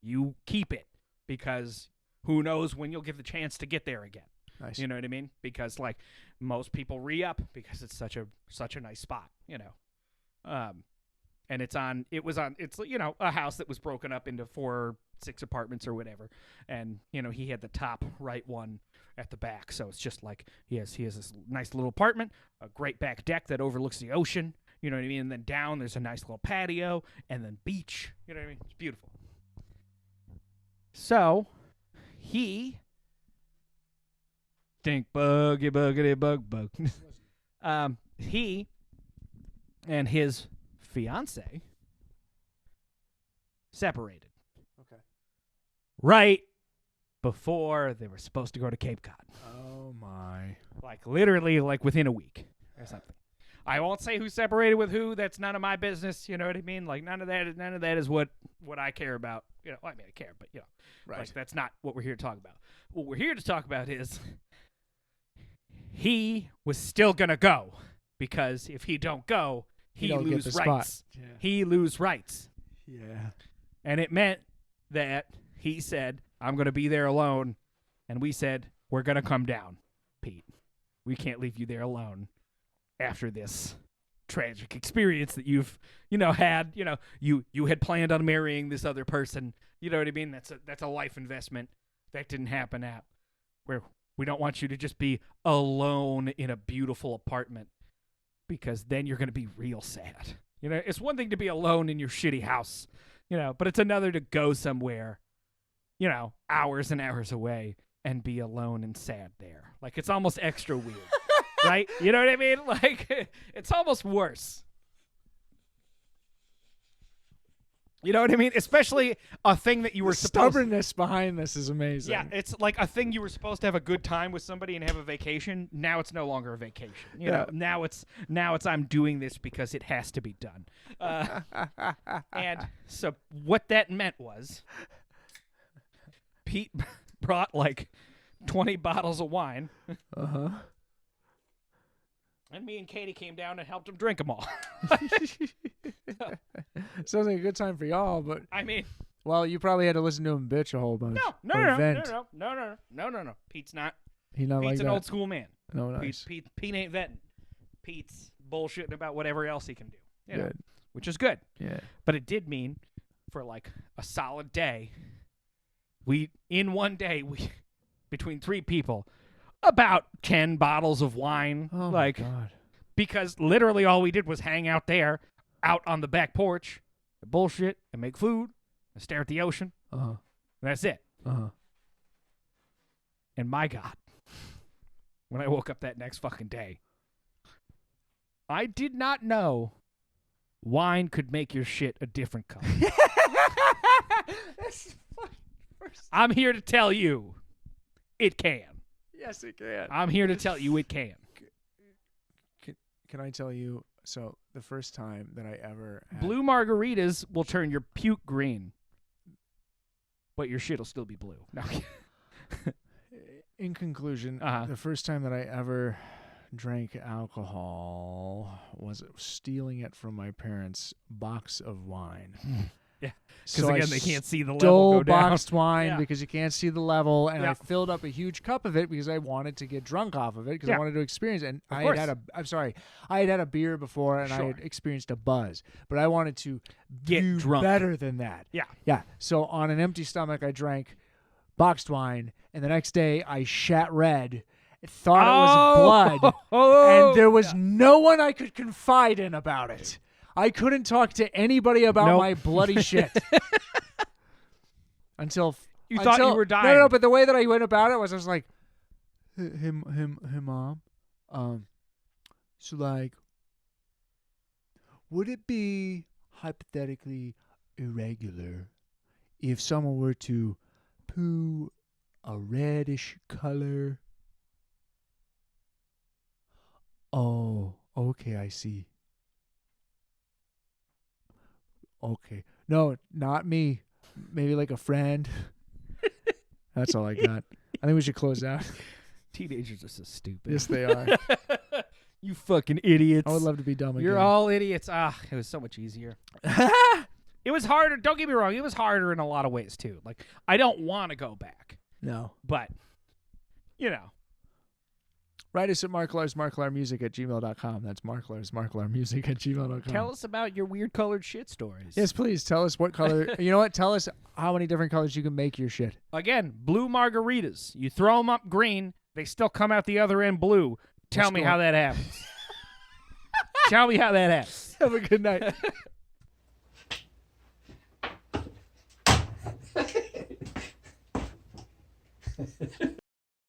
Speaker 2: You keep it because who knows when you'll get the chance to get there again.
Speaker 3: Nice.
Speaker 2: You know what I mean? Because like most people re-up because it's such a nice spot, you know. And it's you know, a house that was broken up into 4 or 6 apartments or whatever. And, you know, he had the top right one at the back. So it's just like he has this nice little apartment, a great back deck that overlooks the ocean. You know what I mean? And then down there's a nice little patio and then beach. You know what I mean? It's beautiful. So he think buggy buggity bug. He and his fiance separated.
Speaker 3: Okay.
Speaker 2: Right before they were supposed to go to Cape Cod.
Speaker 3: Oh my.
Speaker 2: Like literally like within a week or something. I won't say who separated with who. That's none of my business. You know what I mean? Like none of that is what I care about. You know, I mean I care, but you know,
Speaker 3: Right.
Speaker 2: like that's not what we're here to talk about. What we're here to talk about is he was still gonna go because if he don't go, he
Speaker 3: don't get
Speaker 2: lose
Speaker 3: the
Speaker 2: rights.
Speaker 3: spot. Yeah.
Speaker 2: He lose rights.
Speaker 3: Yeah.
Speaker 2: And it meant that he said, I'm going to be there alone. And we said, we're going to come down, Pete. We can't leave you there alone after this tragic experience that you've, you know, had. You know, you had planned on marrying this other person. You know what I mean? That's a life investment. That didn't happen at where we don't want you to just be alone in a beautiful apartment because then you're going to be real sad. You know, it's one thing to be alone in your shitty house, you know, but it's another to go somewhere, you know, hours and hours away and be alone and sad there. Like, it's almost extra weird, right? You know what I mean? Like, it's almost worse. You know what I mean? Especially a thing that you were supposed to...
Speaker 3: Stubbornness behind this is amazing.
Speaker 2: Yeah, it's like a thing you were supposed to have a good time with somebody and have a vacation. Now it's no longer a vacation. You know, now it's I'm doing this because it has to be done. And so what that meant was Pete brought like 20 bottles of wine.
Speaker 3: Uh-huh.
Speaker 2: And me and Katie came down and helped him drink them all.
Speaker 3: Sounds like a good time for y'all, but
Speaker 2: I mean,
Speaker 3: well, you probably had to listen to him bitch a whole bunch.
Speaker 2: No. Pete's not.
Speaker 3: He not like
Speaker 2: Pete's an
Speaker 3: that.
Speaker 2: old school man.
Speaker 3: No, nice.
Speaker 2: Pete ain't vetting. Pete's bullshitting about whatever else he can do. You know,
Speaker 3: Good.
Speaker 2: which is good.
Speaker 3: Yeah.
Speaker 2: But it did mean for like a solid day, in one day, between 3 people, about 10 bottles of wine.
Speaker 3: Oh
Speaker 2: like,
Speaker 3: my God.
Speaker 2: Because literally all we did was hang out there, out on the back porch, and bullshit, and make food, and stare at the ocean.
Speaker 3: Uh-huh.
Speaker 2: And that's it.
Speaker 3: Uh-huh.
Speaker 2: And my God, when I woke up that next fucking day, I did not know wine could make your shit a different color. I'm here to tell you, it can.
Speaker 3: Yes, it can.
Speaker 2: I'm here to tell you it can.
Speaker 3: Can I tell you, so the first time that I ever had,
Speaker 2: Blue margaritas will turn your puke green, but your shit'll still be blue. No.
Speaker 3: in conclusion, the first time that I ever drank alcohol was stealing it from my parents' box of wine.
Speaker 2: Yeah, because
Speaker 3: so
Speaker 2: again, they can't see the level go down.
Speaker 3: Boxed wine
Speaker 2: Yeah.
Speaker 3: because you can't see the level, and
Speaker 2: Yeah.
Speaker 3: I filled up a huge cup of it because I wanted to get drunk off of it because
Speaker 2: Yeah.
Speaker 3: I wanted to experience it. And
Speaker 2: Of
Speaker 3: I
Speaker 2: course.
Speaker 3: had had a beer before and I
Speaker 2: Sure.
Speaker 3: had experienced a buzz, but I wanted to
Speaker 2: Get
Speaker 3: do
Speaker 2: drunk.
Speaker 3: better than that.
Speaker 2: Yeah.
Speaker 3: Yeah. So on an empty stomach, I drank boxed wine, and the next day I shat red. Thought it was blood, and there was no one I could confide in about it. I couldn't talk to anybody about my bloody shit until
Speaker 2: You thought you were dying.
Speaker 3: No, but the way that I went about it was I was like, "Hey, mom, so like, would it be hypothetically irregular, if someone were to poo a reddish color. Oh, okay, I see. Okay. No, not me. Maybe like a friend. That's all I got. I think we should close out.
Speaker 2: Teenagers are so stupid.
Speaker 3: Yes, they are.
Speaker 2: You fucking idiots.
Speaker 3: I would love to be dumb again.
Speaker 2: You're all idiots. It was so much easier. It was harder. Don't get me wrong. It was harder in a lot of ways, too. Like, I don't want to go back.
Speaker 3: No.
Speaker 2: But, you know.
Speaker 3: Write us at marklarsmarklarmusic@gmail.com. That's marklarsmarklarmusic@gmail.com.
Speaker 2: Tell us about your weird colored shit stories.
Speaker 3: Yes, please. Tell us what color. You know what? Tell us how many different colors you can make your shit.
Speaker 2: Again, blue margaritas. You throw them up green, they still come out the other end blue. Tell me how that happens. Tell me how that happens.
Speaker 3: Have a good night.